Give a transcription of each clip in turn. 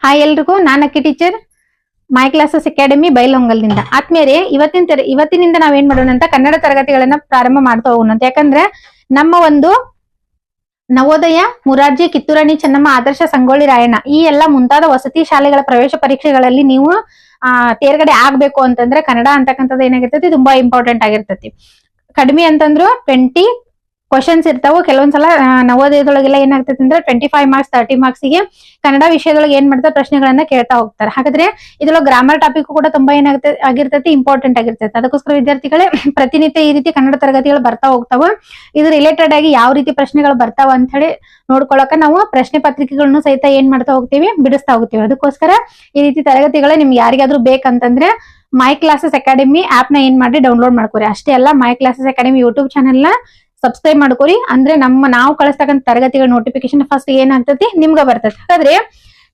Hi ಎಲ್ರಿಗೂ, ನಾನು ಅಕ್ಕಿ ಟೀಚರ್, ಮೈ ಕ್ಲಾಸಸ್ ಅಕಾಡೆಮಿ ಬೈಲೊಂಗಲ್ನಿಂದ. ಆತ್ಮೀಯರೇ, ಇವತ್ತಿನಿಂದ ನಾವೇನ್ ಮಾಡೋಣ ಅಂತ ಕನ್ನಡ ತರಗತಿಗಳನ್ನ ಪ್ರಾರಂಭ ಮಾಡ್ತಾ ಹೋಗೋಣ ಅಂತ. ಯಾಕಂದ್ರೆ ನಮ್ಮ ಒಂದು ನವೋದಯ, ಮುರಾರ್ಜಿ, ಕಿತ್ತೂರಾಣಿ ಚೆನ್ನಮ್ಮ, ಆದರ್ಶ, ಸಂಗೊಳ್ಳಿ ರಾಯಣ್ಣ ಈ ಎಲ್ಲ ಮುಂತಾದ ವಸತಿ ಶಾಲೆಗಳ ಪ್ರವೇಶ ಪರೀಕ್ಷೆಗಳಲ್ಲಿ ನೀವು ತೇರ್ಗಡೆ ಆಗ್ಬೇಕು ಅಂತಂದ್ರೆ ಕನ್ನಡ ಅಂತಕ್ಕಂಥದ್ದು ಏನಾಗಿರ್ತೈತಿ, ತುಂಬಾ ಇಂಪಾರ್ಟೆಂಟ್ ಆಗಿರ್ತೈತಿ. ಕಡಿಮೆ ಅಂತಂದ್ರು 20 ಕ್ವಶನ್ಸ್ ಇರ್ತಾವು. ಕೆಲವೊಂದ್ಸಲ ನವೋದಯದೊಳಗೆಲ್ಲ ಏನಾಗ್ತೈತಿ ಅಂದ್ರೆ 25 ಮಾರ್ಕ್ಸ್ 30 ಮಾರ್ಕ್ಸ್ಗೆ ಕನ್ನಡ ವಿಷಯದೊಳಗೆ ಏನ್ ಮಾಡ್ತಾರೆ, ಪ್ರಶ್ನೆಗಳನ್ನ ಕೇಳ್ತಾ ಹೋಗ್ತಾರೆ. ಹಾಗಾದ್ರೆ ಇದ್ರೊಳಗೆ ಗ್ರಾಮರ್ ಟಾಪಿಕ್ ಕೂಡ ತುಂಬಾ ಆಗಿರ್ತೈತಿ, ಇಂಪಾರ್ಟೆಂಟ್ ಆಗಿರ್ತೈತಿ. ಅದಕ್ಕೋಸ್ಕರ ವಿದ್ಯಾರ್ಥಿಗಳೇ ಪ್ರತಿನಿತ್ಯ ಈ ರೀತಿ ಕನ್ನಡ ತರಗತಿಗಳು ಬರ್ತಾ ಹೋಗ್ತಾವ. ಇದು ರಿಲೇಟೆಡ್ ಆಗಿ ಯಾವ ರೀತಿ ಪ್ರಶ್ನೆಗಳು ಬರ್ತಾವ ಅಂತ ಹೇಳಿ ನೋಡ್ಕೊಳಕ ನಾವು ಪ್ರಶ್ನೆ ಪತ್ರಿಕೆಗಳನ್ನು ಸಹಿತ ಏನ್ ಮಾಡ್ತಾ ಹೋಗ್ತೀವಿ, ಬಿಡಿಸ್ತಾ ಹೋಗ್ತೀವಿ. ಅದಕ್ಕೋಸ್ಕರ ಈ ರೀತಿ ತರಗತಿಗಳು ನಿಮ್ಗೆ ಯಾರಿಗಾದ್ರೂ ಬೇಕಂತಂದ್ರೆ ಮೈ ಕ್ಲಾಸಸ್ ಅಕಾಡೆಮಿ ಆಪ್ ನ ಏನ್ ಮಾಡಿ ಡೌನ್ಲೋಡ್ ಮಾಡ್ಕೋರಿ. ಅಷ್ಟೇ ಅಲ್ಲ, my classes academy YouTube channel ನ ಸಬ್ಸ್ಕ್ರೈಬ್ ಮಾಡ್ಕೋರಿ. ಅಂದ್ರೆ ನಾವು ಕಳಿಸ್ತಕ್ಕಂಥ ತರಗತಿಗಳ ನೋಟಿಫಿಕೇಶನ್ ಫಸ್ಟ್ ಏನಾಗ್ತತಿ, ನಿಮ್ಗ ಬರ್ತೈತಿ. ಹಾಗಾದ್ರೆ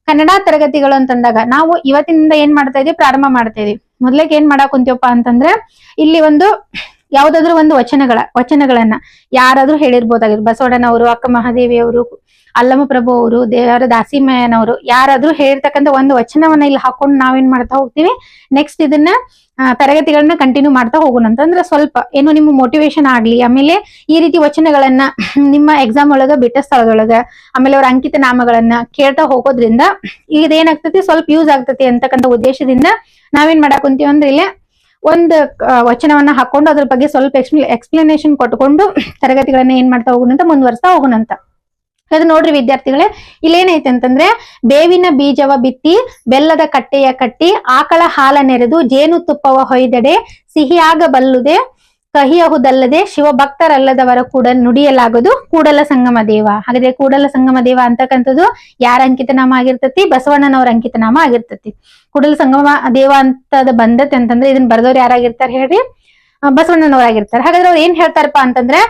ಕನ್ನಡ ತರಗತಿಗಳು ಅಂತಂದಾಗ ನಾವು ಇವತ್ತಿನಿಂದ ಏನ್ ಮಾಡ್ತಾ ಇದೀವಿ, ಪ್ರಾರಂಭ ಮಾಡ್ತಾ ಇದೀವಿ. ಮೊದ್ಲಿಗೆ ಏನ್ ಮಾಡಕ್ ಕುಂತೀವಪ್ಪ ಅಂತಂದ್ರೆ, ಇಲ್ಲಿ ಒಂದು ಯಾವ್ದಾದ್ರು ಒಂದು ವಚನಗಳನ್ನ ಯಾರಾದ್ರೂ ಹೇಳಿರ್ಬೋದಾಗಿದ್ರು. ಬಸವಣ್ಣನವರು, ಅಕ್ಕ ಮಹಾದೇವಿ ಅವರು, ಅಲ್ಲಮ ಪ್ರಭು ಅವರು, ದೇವರ ದಾಸಿಮಯ್ಯನವರು ಯಾರಾದ್ರೂ ಹೇಳಿರ್ತಕ್ಕಂಥ ಒಂದು ವಚನವನ್ನ ಇಲ್ಲಿ ಹಾಕೊಂಡು ನಾವೇನ್ ಮಾಡ್ತಾ ಹೋಗ್ತೀವಿ. ನೆಕ್ಸ್ಟ್ ಇದನ್ನ ತರಗತಿಗಳನ್ನ ಕಂಟಿನ್ಯೂ ಮಾಡ್ತಾ ಹೋಗೋಣ ಅಂತಂದ್ರೆ ಸ್ವಲ್ಪ ಏನು ನಿಮ್ಮ ಮೋಟಿವೇಶನ್ ಆಗ್ಲಿ. ಆಮೇಲೆ ಈ ರೀತಿ ವಚನಗಳನ್ನ ನಿಮ್ಮ ಎಕ್ಸಾಮ್ ಒಳಗ, ಬಿಟ್ಟ ಸ್ಥಳದೊಳಗ, ಆಮೇಲೆ ಅವ್ರ ಅಂಕಿತ ನಾಮಗಳನ್ನ ಕೇಳ್ತಾ ಹೋಗೋದ್ರಿಂದ ಇದೇನಾಗ್ತತಿ, ಸ್ವಲ್ಪ ಯೂಸ್ ಆಗ್ತತಿ ಅಂತಕ್ಕಂಥ ಉದ್ದೇಶದಿಂದ ನಾವೇನ್ ಮಾಡಕ್ ಕುಂತೀವಿ ಅಂದ್ರೆ ಇಲ್ಲಿ ಒಂದು ವಚನವನ್ನ ಹಾಕೊಂಡು ಅದ್ರ ಬಗ್ಗೆ ಸ್ವಲ್ಪ ಎಕ್ಸ್ಪ್ಲನೇಷನ್ ಕೊಟ್ಕೊಂಡು ತರಗತಿಗಳನ್ನ ಏನ್ ಮಾಡ್ತಾ ಹೋಗೋಣ ಅಂತ, ಮುಂದುವರಿಸ್ತಾ ಹೋಗೋಣ ಅಂತ. ಅದು ನೋಡ್ರಿ ವಿದ್ಯಾರ್ಥಿಗಳೇ, ಇಲ್ಲೇನೈತೆ ಅಂತಂದ್ರೆ, ಬೇವಿನ ಬೀಜವ ಬಿತ್ತಿ ಬೆಲ್ಲದ ಕಟ್ಟೆಯ ಕಟ್ಟಿ ಆಕಳ ಹಾಲ ನೆರೆದು ಜೇನು ತುಪ್ಪವ ಹೊಯ್ದಡೆ ಸಿಹಿಯಾಗಬಲ್ಲುದೆ ಕಹಿಯಹುದಲ್ಲದೆ ಶಿವಭಕ್ತರಲ್ಲದವರ ಕೂಡ ನುಡಿಯಲಾಗದು ಕೂಡಲ ಸಂಗಮ ದೇವ. ಹಾಗಾದ್ರೆ ಕೂಡಲ ಸಂಗಮ ದೇವ ಅಂತಕ್ಕಂಥದ್ದು ಯಾರ ಅಂಕಿತನಾಮ ಆಗಿರ್ತತಿ, ಬಸವಣ್ಣನವರ ಅಂಕಿತನಾಮ ಆಗಿರ್ತತಿ. ಕೂಡಲ ಸಂಗಮ ದೇವ ಅಂತದ ಬಂದತೆ ಅಂತಂದ್ರೆ ಇದನ್ನ ಬರ್ದವ್ರು ಯಾರಾಗಿರ್ತಾರೆ ಹೇಳ್ರಿ, ಬಸವಣ್ಣನವರಾಗಿರ್ತಾರೆ. ಹಾಗಾದ್ರೆ ಅವ್ರು ಏನ್ ಹೇಳ್ತಾರಪ್ಪ ಅಂತಂದ್ರೆ,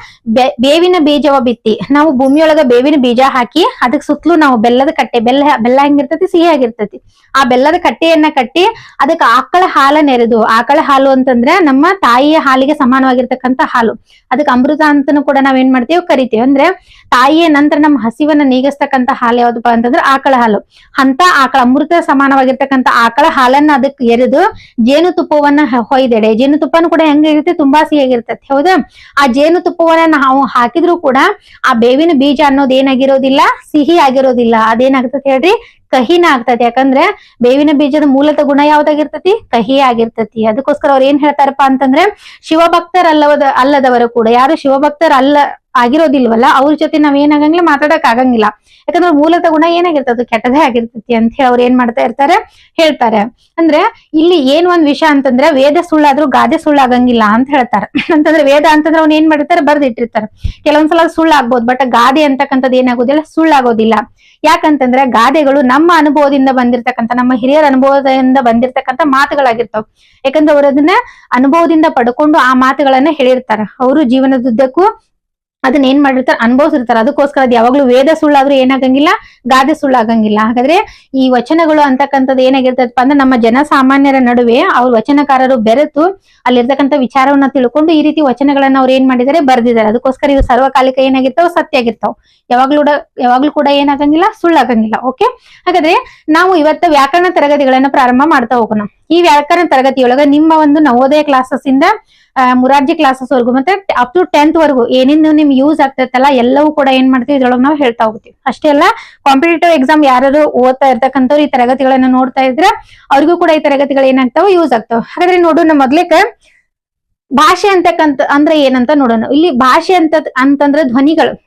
ಬೇವಿನ ಬೀಜವ ಬಿತ್ತಿ, ನಾವು ಭೂಮಿಯೊಳಗ ಬೇವಿನ ಬೀಜ ಹಾಕಿ ಅದಕ್ಕೆ ಸುತ್ತಲೂ ನಾವು ಬೆಲ್ಲದ ಕಟ್ಟೆ, ಬೆಲ್ಲ ಹೆಂಗಿರ್ತತಿ, ಸಿಹಿ ಆಗಿರ್ತತಿ. ಆ ಬೆಲ್ಲದ ಕಟ್ಟೆಯನ್ನ ಕಟ್ಟಿ ಅದಕ್ಕೆ ಆಕಳ ಹಾಲ ನೆರೆದು, ಆಕಳ ಹಾಲು ಅಂತಂದ್ರೆ ನಮ್ಮ ತಾಯಿಯ ಹಾಲಿಗೆ ಸಮಾನವಾಗಿರ್ತಕ್ಕಂಥ ಹಾಲು, ಅದಕ್ಕೆ ಅಮೃತ ಅಂತನೂ ಕೂಡ ನಾವೇನ್ ಮಾಡ್ತೀವಿ, ಕರಿತೀವಿ. ಅಂದ್ರೆ ತಾಯಿಯ ನಂತರ ನಮ್ಮ ಹಸಿವನ್ನ ನೀಗಿಸ್ತಕ್ಕಂಥ ಹಾಲು ಯಾವ್ದಪ್ಪ ಅಂತಂದ್ರೆ ಆಕಳ ಹಾಲು. ಅಂತ ಆಕಳ ಅಮೃತ ಸಮಾನವಾಗಿರ್ತಕ್ಕಂಥ ಆಕಳ ಹಾಲನ್ನ ಅದಕ್ಕೆ ಎರೆದು ಜೇನು ತುಪ್ಪವನ್ನ ಹೊಯ್ದೆಡೆ, ಜೇನು ತುಪ್ಪನು ಕೂಡ ಹೆಂಗಿರುತ್ತೆ, ತುಂಬಾ ಸಿಹಿಯಾಗಿರ್ತತಿ. ಹೌದಾ? ಆ ಜೇನು ತುಪ್ಪವನ್ನ ನಾವು ಹಾಕಿದ್ರು ಕೂಡ ಆ ಬೇವಿನ ಬೀಜ ಅನ್ನೋದು ಏನಾಗಿರೋದಿಲ್ಲ, ಸಿಹಿ ಆಗಿರೋದಿಲ್ಲ. ಅದೇನಾಗ್ತತಿ ಹೇಳ್ರಿ, ಕಹಿನ ಆಗ್ತತಿ. ಯಾಕಂದ್ರೆ ಬೇವಿನ ಬೀಜದ ಮೂಲತ ಗುಣ ಯಾವ್ದಾಗಿರ್ತತಿ, ಕಹಿ ಆಗಿರ್ತತಿ. ಅದಕ್ಕೋಸ್ಕರ ಅವ್ರು ಏನ್ ಹೇಳ್ತಾರಪ್ಪ ಅಂತಂದ್ರೆ, ಅಲ್ಲದವರು ಕೂಡ, ಯಾರು ಶಿವಭಕ್ತರ ಆಗಿರೋದಿಲ್ವಲ್ಲ ಅವ್ರ ಜೊತೆ ನಾವ್ ಏನಾಗಂಗಿಲ್ಲ, ಮಾತಾಡಕ್ ಆಗಂಗಿಲ್ಲ. ಯಾಕಂದ್ರೆ ಮೂಲತ ಗುಣ ಏನಾಗಿರ್ತದೆ, ಕೆಟ್ಟದೇ ಆಗಿರ್ತತಿ ಅಂತ ಹೇಳಿ ಅವ್ರು ಏನ್ ಮಾಡ್ತಾ ಇರ್ತಾರೆ, ಹೇಳ್ತಾರೆ. ಅಂದ್ರೆ ಇಲ್ಲಿ ಏನ್ ಒಂದ್ ವಿಷಯ ಅಂತಂದ್ರೆ, ವೇದ ಸುಳ್ಳಾದ್ರೂ ಗಾದೆ ಸುಳ್ಳಾಗಂಗಿಲ್ಲ ಅಂತ ಹೇಳ್ತಾರೆ. ಅಂತಂದ್ರೆ ವೇದ ಅಂತಂದ್ರೆ ಅವ್ನ ಏನ್ ಮಾಡಿರ್ತಾರೆ, ಬರ್ದಿಟ್ಟಿರ್ತಾರೆ. ಕೆಲವೊಂದ್ಸಲ ಸುಳ್ಳು ಆಗ್ಬೋದು, ಬಟ್ ಗಾದೆ ಅಂತಕ್ಕಂಥದ್ದು ಏನಾಗೋದಿಲ್ಲ, ಸುಳ್ಳಾಗೋದಿಲ್ಲ. ಯಾಕಂತಂದ್ರೆ ಗಾದೆಗಳು ನಮ್ಮ ಅನುಭವದಿಂದ ಬಂದಿರ್ತಕ್ಕಂಥ, ನಮ್ಮ ಹಿರಿಯರ ಅನುಭವದಿಂದ ಬಂದಿರ್ತಕ್ಕಂಥ ಮಾತುಗಳಾಗಿರ್ತಾವ. ಯಾಕಂದ್ರೆ ಅವ್ರು ಅದನ್ನ ಅನುಭವದಿಂದ ಪಡ್ಕೊಂಡು ಆ ಮಾತುಗಳನ್ನ ಹೇಳಿರ್ತಾರೆ. ಅವರು ಜೀವನದುದ್ದಕ್ಕೂ ಅದನ್ನ ಏನ್ ಮಾಡಿರ್ತಾರೆ, ಅನುಭವಿಸಿರ್ತಾರೆ. ಅದಕ್ಕೋಸ್ಕರ ಅದು ಯಾವಾಗ್ಲೂ ವೇದ ಸುಳ್ಳಾದ್ರೂ ಏನಾಗಂಗಿಲ್ಲ, ಗಾದೆ ಸುಳ್ಳಾಗಂಗಿಲ್ಲ. ಹಾಗಾದ್ರೆ ಈ ವಚನಗಳು ಅಂತಕ್ಕಂಥದ್ದು ಏನಾಗಿರ್ತದಪ್ಪ ಅಂದ್ರೆ, ನಮ್ಮ ಜನಸಾಮಾನ್ಯರ ನಡುವೆ ಅವ್ರ ವಚನಕಾರರು ಬೆರೆತು ಅಲ್ಲಿರ್ತಕ್ಕಂಥ ವಿಚಾರವನ್ನ ತಿಳ್ಕೊಂಡು ಈ ರೀತಿ ವಚನಗಳನ್ನ ಅವ್ರು ಏನ್ ಮಾಡಿದ್ದಾರೆ, ಬರ್ದಿದ್ದಾರೆ. ಅದಕ್ಕೋಸ್ಕರ ಇವು ಸರ್ವಕಾಲಿಕ ಏನಾಗಿರ್ತಾವ, ಸತ್ಯ ಆಗಿರ್ತಾವ. ಯಾವಾಗ್ಲೂ ಕೂಡ ಏನಾಗಂಗಿಲ್ಲ, ಸುಳ್ಳಾಗಂಗಿಲ್ಲ. ಓಕೆ, ಹಾಗಾದ್ರೆ ನಾವು ಇವತ್ತು ವ್ಯಾಕರಣ ತರಗತಿಗಳನ್ನ ಪ್ರಾರಂಭ ಮಾಡ್ತಾ ಹೋಗೋಣ. ಈ ವ್ಯಾಕರಣ ತರಗತಿಯೊಳಗ ನಿಮ್ಮ ಒಂದು ನವೋದಯ ಕ್ಲಾಸಸ್ ಇಂದ ಮುರಾರ್ಜಿ ಕ್ಲಾಸಸ್ ವರ್ಗು ಮತ್ತೆ ಅಪ್ ಟು 10th ವರ್ಗು ಏನೇನು ನಿಮ್ಗೆ ಯೂಸ್ ಆಗ್ತೈತಲ್ಲ ಎಲ್ಲವೂ ಕೂಡ ಏನ್ ಮಾಡ್ತೀವಿ, ಇದ್ರೊಳಗೆ ನಾವು ಹೇಳ್ತಾ ಹೋಗ್ತೀವಿ. ಅಷ್ಟೇ ಅಲ್ಲ, ಕಾಂಪಿಟೇಟಿವ್ ಎಕ್ಸಾಮ್ ಯಾರು ಓದ್ತಾ ಇರ್ತಕ್ಕಂಥವ್ರು ಈ ತರಗತಿಗಳನ್ನ ನೋಡ್ತಾ ಇದ್ರೆ ಅವ್ರಿಗೂ ಕೂಡ ಈ ತರಗತಿಗಳು ಏನಾಗ್ತಾವ, ಯೂಸ್ ಆಗ್ತಾವ. ಹಾಗಾದ್ರೆ ನೋಡೋಣ, ಮೊದ್ಲಿಕ್ಕೆ ಭಾಷೆ ಅಂತಕ್ಕಂಥ ಅಂದ್ರೆ ಏನಂತ ನೋಡೋಣ. ಇಲ್ಲಿ ಭಾಷೆ ಅಂತಂದ್ರೆ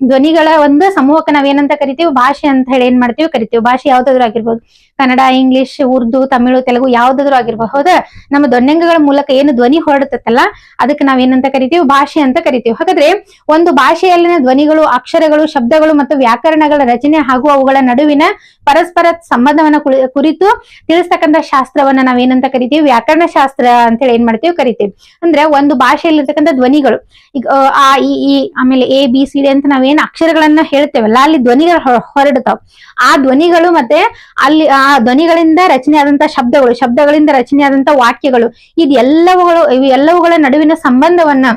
ಧ್ವನಿಗಳ ಒಂದು ಸಮೂಹಕ್ಕೆ ನಾವೇನಂತ ಕರಿತೀವಿ, ಭಾಷೆ ಅಂತ ಹೇಳಿ ಏನ್ ಮಾಡ್ತೀವಿ, ಕರಿತೀವಿ. ಭಾಷೆ ಯಾವ್ದಾದ್ರು ಆಗಿರ್ಬೋದು, ಕನ್ನಡ, ಇಂಗ್ಲಿಷ್, ಉರ್ದು, ತಮಿಳು, ತೆಲುಗು ಯಾವ್ದಾದ್ರು ಆಗಿರ್ಬೋದು. ಹೌದಾ? ನಮ್ಮ ಧ್ವನ್ಯಂಗಗಳ ಮೂಲಕ ಏನು ಧ್ವನಿ ಹೊರಡುತ್ತಲ್ಲ ಅದಕ್ಕೆ ನಾವೇನಂತ ಕರಿತೀವಿ, ಭಾಷೆ ಅಂತ ಕರಿತೀವಿ. ಹಾಗಾದ್ರೆ ಒಂದು ಭಾಷೆಯಲ್ಲಿನ ಧ್ವನಿಗಳು, ಅಕ್ಷರಗಳು, ಶಬ್ದಗಳು ಮತ್ತು ವ್ಯಾಕರಣಗಳ ರಚನೆ ಹಾಗೂ ಅವುಗಳ ನಡುವಿನ ಪರಸ್ಪರ ಸಂಬಂಧವನ್ನ ಕುರಿತು ತಿಳಿಸ್ತಕ್ಕಂಥ ಶಾಸ್ತ್ರವನ್ನ ನಾವೇನಂತ ಕರಿತೀವಿ, ವ್ಯಾಕರಣ ಶಾಸ್ತ್ರ ಅಂತ ಹೇಳಿ ಏನ್ ಮಾಡ್ತೀವಿ, ಕರಿತೀವಿ. ಅಂದ್ರೆ ಒಂದು ಭಾಷೆಯಲ್ಲಿರ್ತಕ್ಕಂಥ ಧ್ವನಿಗಳು, ಈಗ ಆ ಈ ಆಮೇಲೆ ABCD ಅಂತ ನಾವೇನ್ ಅಕ್ಷರಗಳನ್ನ ಹೇಳ್ತೇವಲ್ಲ, ಅಲ್ಲಿ ಧ್ವನಿಗಳು ಹೊರಡ್ತಾವ. ಆ ಧ್ವನಿಗಳು ಮತ್ತೆ ಅಲ್ಲಿ ಆ ಧ್ವನಿಗಳಿಂದ ರಚನೆ ಆದಂತಹ ಶಬ್ದಗಳಿಂದ ರಚನೆ ಆದಂತಹ ವಾಕ್ಯಗಳು, ಇವೆಲ್ಲವುಗಳ ನಡುವಿನ ಸಂಬಂಧವನ್ನ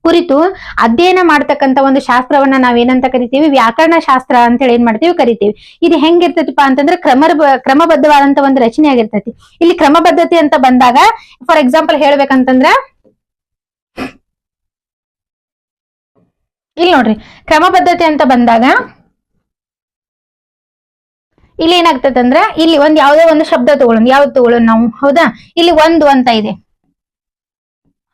ಕುರಿತು ಅಧ್ಯಯನ ಮಾಡ್ತಕ್ಕಂತ ಒಂದು ಶಾಸ್ತ್ರವನ್ನ ನಾವೇನಂತ ಕರಿತೀವಿ, ವ್ಯಾಕರಣ ಶಾಸ್ತ್ರ ಅಂತ ಹೇಳಿ ಏನ್ ಮಾಡ್ತೀವಿ ಕರಿತೀವಿ. ಇದು ಹೆಂಗಿರ್ತೈತಿಪಾ ಅಂತಂದ್ರೆ ಕ್ರಮಬದ್ಧವಾದಂತ ಒಂದು ರಚನೆ ಆಗಿರ್ತೈತಿ. ಇಲ್ಲಿ ಕ್ರಮಬದ್ಧತೆ ಅಂತ ಬಂದಾಗ ಫಾರ್ ಎಕ್ಸಾಂಪಲ್ ಹೇಳ್ಬೇಕಂತಂದ್ರ ಇಲ್ಲಿ ನೋಡ್ರಿ, ಕ್ರಮಬದ್ಧತೆ ಅಂತ ಬಂದಾಗ ಇಲ್ಲಿ ಏನಾಗ್ತದಂದ್ರ ಇಲ್ಲಿ ಒಂದ್ ಯಾವ್ದೋ ಒಂದು ಶಬ್ದ ತಗೊಳ್ಳೋಣ, ಯಾವ್ದು ತಗೊಳ್ಳೋಣ ನಾವು, ಹೌದಾ. ಇಲ್ಲಿ ಒಂದು ಅಂತ ಇದೆ,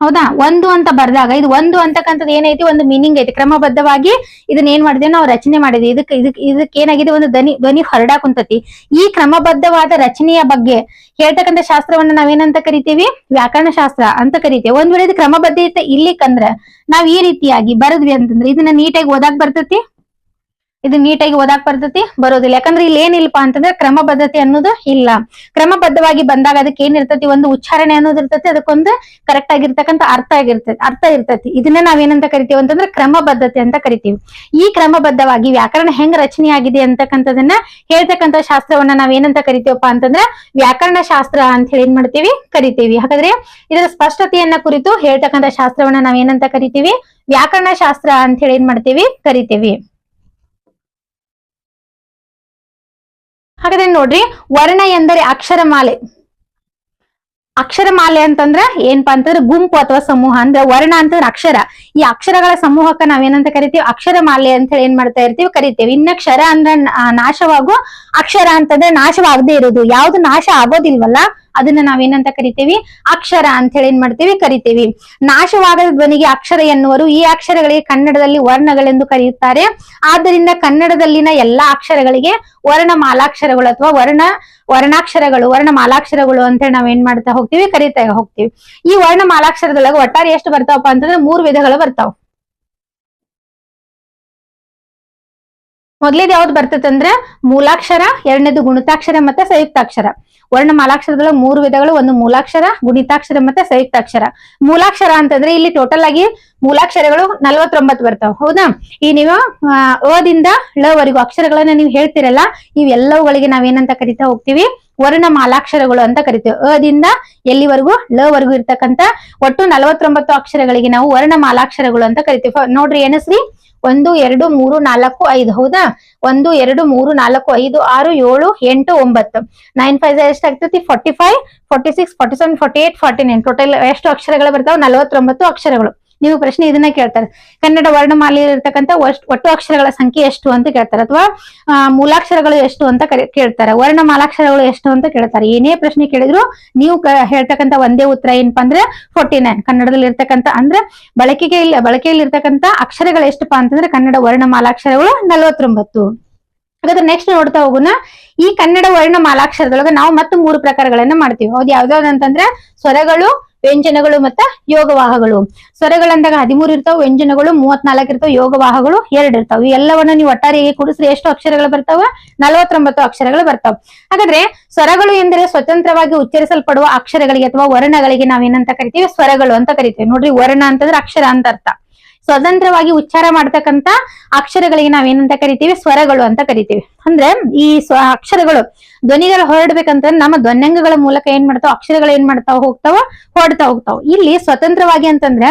ಹೌದಾ. ಒಂದು ಅಂತ ಬರ್ದಾಗ ಇದು ಒಂದು ಅಂತಕ್ಕಂಥದ್ದು ಏನೈತಿ, ಒಂದು ಮೀನಿಂಗ್ ಐತಿ. ಕ್ರಮಬದ್ಧವಾಗಿ ಇದನ್ನ ಏನ್ ಮಾಡಿದ್ವಿ ನಾವು, ರಚನೆ ಮಾಡಿದ್ವಿ. ಇದಕ್ಕೆ ಏನಾಗಿದೆ, ಒಂದು ಧ್ವನಿ ಹೊರಡಾಕುಂತತಿ. ಈ ಕ್ರಮಬದ್ಧವಾದ ರಚನೆಯ ಬಗ್ಗೆ ಹೇಳ್ತಕ್ಕಂಥ ಶಾಸ್ತ್ರವನ್ನ ನಾವೇನಂತ ಕರಿತೀವಿ, ವ್ಯಾಕರಣ ಶಾಸ್ತ್ರ ಅಂತ ಕರಿತೀವಿ. ಒಂದ್ ವೇಳೆ ಇದು ಕ್ರಮಬದ್ಧತೆ ಇರ್ಲಿಕ್ಕಂದ್ರ ನಾವ್ ಈ ರೀತಿಯಾಗಿ ಬರದ್ವಿ ಅಂತಂದ್ರೆ ಇದನ್ನ ನೀಟಾಗಿ ಓದಾಕ್ ಬರ್ತತಿ, ಇದು ನೀಟಾಗಿ ಓದಾಕ್ ಬರ್ತತಿ, ಬರೋದಿಲ್ಲ. ಯಾಕಂದ್ರೆ ಇಲ್ಲಿ ಏನಿಲ್ಲಪ್ಪ ಅಂತಂದ್ರೆ ಕ್ರಮಬದ್ಧತೆ ಅನ್ನೋದು ಇಲ್ಲ. ಕ್ರಮಬದ್ಧವಾಗಿ ಬಂದಾಗ ಅದಕ್ಕೆ ಏನಿರ್ತತಿ, ಒಂದು ಉಚ್ಚಾರಣೆ ಅನ್ನೋದು ಇರ್ತತಿ, ಅದಕ್ಕೊಂದು ಕರೆಕ್ಟ್ ಆಗಿರ್ತಕ್ಕಂಥ ಅರ್ಥ ಇರ್ತತಿ. ಇದನ್ನ ನಾವೇನಂತ ಕರಿತೀವಿ ಅಂತಂದ್ರೆ ಕ್ರಮಬದ್ಧತೆ ಅಂತ ಕರಿತೀವಿ. ಈ ಕ್ರಮಬದ್ಧವಾಗಿ ವ್ಯಾಕರಣ ಹೆಂಗ್ ರಚನೆ ಆಗಿದೆ ಅಂತಕ್ಕಂಥದನ್ನ ಹೇಳ್ತಕ್ಕಂಥ ಶಾಸ್ತ್ರವನ್ನ ನಾವೇನಂತ ಕರಿತೀವಪ್ಪ ಅಂತಂದ್ರೆ ವ್ಯಾಕರಣ ಶಾಸ್ತ್ರ ಅಂತ ಹೇಳಿ ಏನ್ ಮಾಡ್ತೀವಿ ಕರಿತೀವಿ. ಹಾಗಾದ್ರೆ ಇದರ ಸ್ಪಷ್ಟತೆಯನ್ನ ಕುರಿತು ಹೇಳ್ತಕ್ಕಂಥ ಶಾಸ್ತ್ರವನ್ನ ನಾವೇನಂತ ಕರಿತೀವಿ, ವ್ಯಾಕರಣ ಶಾಸ್ತ್ರ ಅಂತ ಹೇಳಿ ಏನ್ ಮಾಡ್ತೀವಿ ಕರಿತೀವಿ. ಹಾಗಾದ್ರೆ ನೋಡ್ರಿ, ವರ್ಣ ಎಂದರೆ ಅಕ್ಷರಮಾಲೆ. ಅಕ್ಷರಮಾಲೆ ಅಂತಂದ್ರೆ ಏನಪ್ಪಾ ಅಂತಂದ್ರೆ ಗುಂಪು ಅಥವಾ ಸಮೂಹ. ಅಂದ್ರೆ ವರ್ಣ ಅಂತಂದ್ರೆ ಅಕ್ಷರ. ಈ ಅಕ್ಷರಗಳ ಸಮೂಹಕ್ಕ ನಾವೇನಂತ ಕರಿತೀವಿ, ಅಕ್ಷರಮಾಲೆ ಅಂತ ಹೇಳಿ ಏನ್ ಮಾಡ್ತಾ ಇರ್ತೀವಿ ಕರಿತೀವಿ. ಇನ್ನ ಕ್ಷರ ಅಂದ್ರೆ ನಾಶವಾಗೋ, ಅಕ್ಷರ ಅಂತಂದ್ರೆ ನಾಶವಾಗದೆ ಇರೋದು. ಯಾವ್ದು ನಾಶ ಆಗೋದಿಲ್ವಲ್ಲ ಅದನ್ನ ನಾವೇನಂತ ಕರಿತೀವಿ, ಅಕ್ಷರ ಅಂತ ಹೇಳಿ ಏನ್ ಮಾಡ್ತೀವಿ ಕರಿತೀವಿ. ನಾಶವಾಗದ ಧ್ವನಿಗೆ ಅಕ್ಷರ ಎನ್ನುವರು. ಈ ಅಕ್ಷರಗಳಿಗೆ ಕನ್ನಡದಲ್ಲಿ ವರ್ಣಗಳೆಂದು ಕರೆಯುತ್ತಾರೆ. ಆದ್ದರಿಂದ ಕನ್ನಡದಲ್ಲಿನ ಎಲ್ಲಾ ಅಕ್ಷರಗಳಿಗೆ ವರ್ಣಮಾಲಾಕ್ಷರಗಳು ಅಥವಾ ವರ್ಣಾಕ್ಷರಗಳು, ವರ್ಣಮಾಲಾಕ್ಷರಗಳು ಅಂತ ಹೇಳಿ ನಾವೇನ್ ಮಾಡ್ತಾ ಹೋಗ್ತೀವಿ, ಕರಿತಾ ಹೋಗ್ತೀವಿ. ಈ ವರ್ಣಮಾಲಾಕ್ಷರದೊಳಗೆ ಒಟ್ಟಾರೆ ಎಷ್ಟು ಬರ್ತಾವಪ್ಪ ಅಂತಂದ್ರೆ 3 ವಿಧಗಳು ಬರ್ತಾವ. ಮೊದಲೇದು ಯಾವ್ದು ಬರ್ತದಂದ್ರೆ ಮೂಲಾಕ್ಷರ, ಎರಡನೇದು ಗುಣಿತಾಕ್ಷರ ಮತ್ತೆ ಸಂಯುಕ್ತಾಕ್ಷರ. ವರ್ಣಮಾಲಾಕ್ಷರದೊಳಗೆ 3 ವಿಧಗಳು, ಒಂದು ಮೂಲಾಕ್ಷರ, ಗುಣಿತಾಕ್ಷರ ಮತ್ತೆ ಸಂಯುಕ್ತಾಕ್ಷರ. ಮೂಲಾಕ್ಷರ ಅಂತಂದ್ರೆ ಇಲ್ಲಿ ಟೋಟಲ್ ಆಗಿ ಮೂಲಾಕ್ಷರಗಳು 49 ಬರ್ತಾವ, ಹೌದಾ. ಈ ನೀವು ಅದಿಂದ ಳ ವರೆಗೂ ಅಕ್ಷರಗಳನ್ನ ನೀವು ಹೇಳ್ತಿರಲ್ಲ, ಇವೆಲ್ಲವುಗಳಿಗೆ ನಾವೇನಂತ ಕರಿತಾ ಹೋಗ್ತೀವಿ, ವರ್ಣಮಾಲಾಕ್ಷರಗಳು ಅಂತ ಕರಿತೀವಿ. ಅದಿಂದ ಎಲ್ಲಿವರೆಗೂ ಳ ವರೆಗೂ ಇರ್ತಕ್ಕಂತ ಒಟ್ಟು 49 ಅಕ್ಷರಗಳಿಗೆ ನಾವು ವರ್ಣಮಾಲಾಕ್ಷರಗಳು ಅಂತ ಕರಿತೀವಿ. ನೋಡ್ರಿ ಎನಸ್ರಿ, 1 2 3 4 5, ಹೌದಾ. 1 2 3 4 5 6 7 8 9 9 5 ಎಷ್ಟಾಗ್ತತಿ, 45 46 47 48 49 ಟೋಟಲ್ ಎಷ್ಟು ಅಕ್ಷರಗಳು ಬರ್ತಾವ, 49 ಅಕ್ಷರಗಳು. ನೀವು ಪ್ರಶ್ನೆ ಇದನ್ನ ಕೇಳ್ತಾರೆ, ಕನ್ನಡ ವರ್ಣಮಾಲೆಯಲ್ಲಿ ಇರ್ತಕ್ಕಂಥ ಒಟ್ಟು ಅಕ್ಷರಗಳ ಸಂಖ್ಯೆ ಎಷ್ಟು ಅಂತ ಕೇಳ್ತಾರೆ, ಅಥವಾ ಮೂಲಾಕ್ಷರಗಳು ಎಷ್ಟು ಅಂತ ಕೇಳ್ತಾರೆ, ವರ್ಣಮಾಲಾಕ್ಷರಗಳು ಎಷ್ಟು ಅಂತ ಕೇಳ್ತಾರೆ. ಏನೇ ಪ್ರಶ್ನೆ ಕೇಳಿದ್ರು ನೀವು ಹೇಳ್ತಕ್ಕಂಥ ಒಂದೇ ಉತ್ತರ ಏನಪ್ಪಾ ಅಂದ್ರೆ 49. ಕನ್ನಡದಲ್ಲಿ ಇರ್ತಕ್ಕಂಥ ಅಂದ್ರೆ ಬಳಕೆಯಲ್ಲಿ ಇರ್ತಕ್ಕಂಥ ಅಕ್ಷರಗಳು ಎಷ್ಟಪ್ಪಾ ಅಂತಂದ್ರೆ ಕನ್ನಡ ವರ್ಣಮಾಲಾಕ್ಷರಗಳು 49. ಹಾಗಾದ್ರೆ ನೆಕ್ಸ್ಟ್ ನೋಡ್ತಾ ಹೋಗೋಣ. ಈ ಕನ್ನಡ ವರ್ಣಮಾಲಾಕ್ಷರದೊಳಗೆ ನಾವು ಮತ್ತೆ 3 ಪ್ರಕಾರಗಳನ್ನ ಮಾಡ್ತೀವಿ. ಹೌದು, ಯಾವ್ದಾವ್ದಂತಂದ್ರೆ ಸ್ವರಗಳು, ವ್ಯಂಜನಗಳು ಮತ್ತೆ ಯೋಗವಾಹಗಳು. ಸ್ವರಗಳಂದಾಗ 13 ಇರ್ತಾವ, ವ್ಯಂಜನಗಳು 34 ಇರ್ತಾವ, ಯೋಗವಾಹಗಳು 2 ಇರ್ತಾವ. ಎಲ್ಲವನ್ನ ನೀವು ಒಟ್ಟಾರೆ ಕೂಡಿಸ್ರೆ ಎಷ್ಟು ಅಕ್ಷರಗಳು ಬರ್ತಾವ, 49 ಅಕ್ಷರಗಳು ಬರ್ತಾವ. ಹಾಗಾದ್ರೆ ಸ್ವರಗಳು ಎಂದರೆ ಸ್ವತಂತ್ರವಾಗಿ ಉಚ್ಚರಿಸಲ್ಪಡುವ ಅಕ್ಷರಗಳಿಗೆ ಅಥವಾ ವರ್ಣಗಳಿಗೆ ನಾವೇನಂತ ಕರಿತೀವಿ, ಸ್ವರಗಳು ಅಂತ ಕರಿತೀವಿ. ನೋಡ್ರಿ, ವರ್ಣ ಅಂತಂದ್ರೆ ಅಕ್ಷರ ಅಂತ ಅರ್ಥ. ಸ್ವತಂತ್ರವಾಗಿ ಉಚ್ಚಾರ ಮಾಡ್ತಕ್ಕಂತ ಅಕ್ಷರಗಳಿಗೆ ನಾವೇನಂತ ಕರಿತೀವಿ, ಸ್ವರಗಳು ಅಂತ ಕರಿತೀವಿ. ಅಂದ್ರೆ ಈ ಅಕ್ಷರಗಳು ಧ್ವನಿಗಳು ಹೊರಡ್ಬೇಕಂತಂದ್ರೆ ನಮ್ಮ ಧ್ವನ್ಯಂಗಗಳ ಮೂಲಕ ಏನ್ ಮಾಡ್ತಾವ, ಅಕ್ಷರಗಳು ಏನ್ ಮಾಡ್ತಾವ ಹೊರಡ್ತಾ ಹೋಗ್ತಾವ. ಇಲ್ಲಿ ಸ್ವತಂತ್ರವಾಗಿ ಅಂತಂದ್ರೆ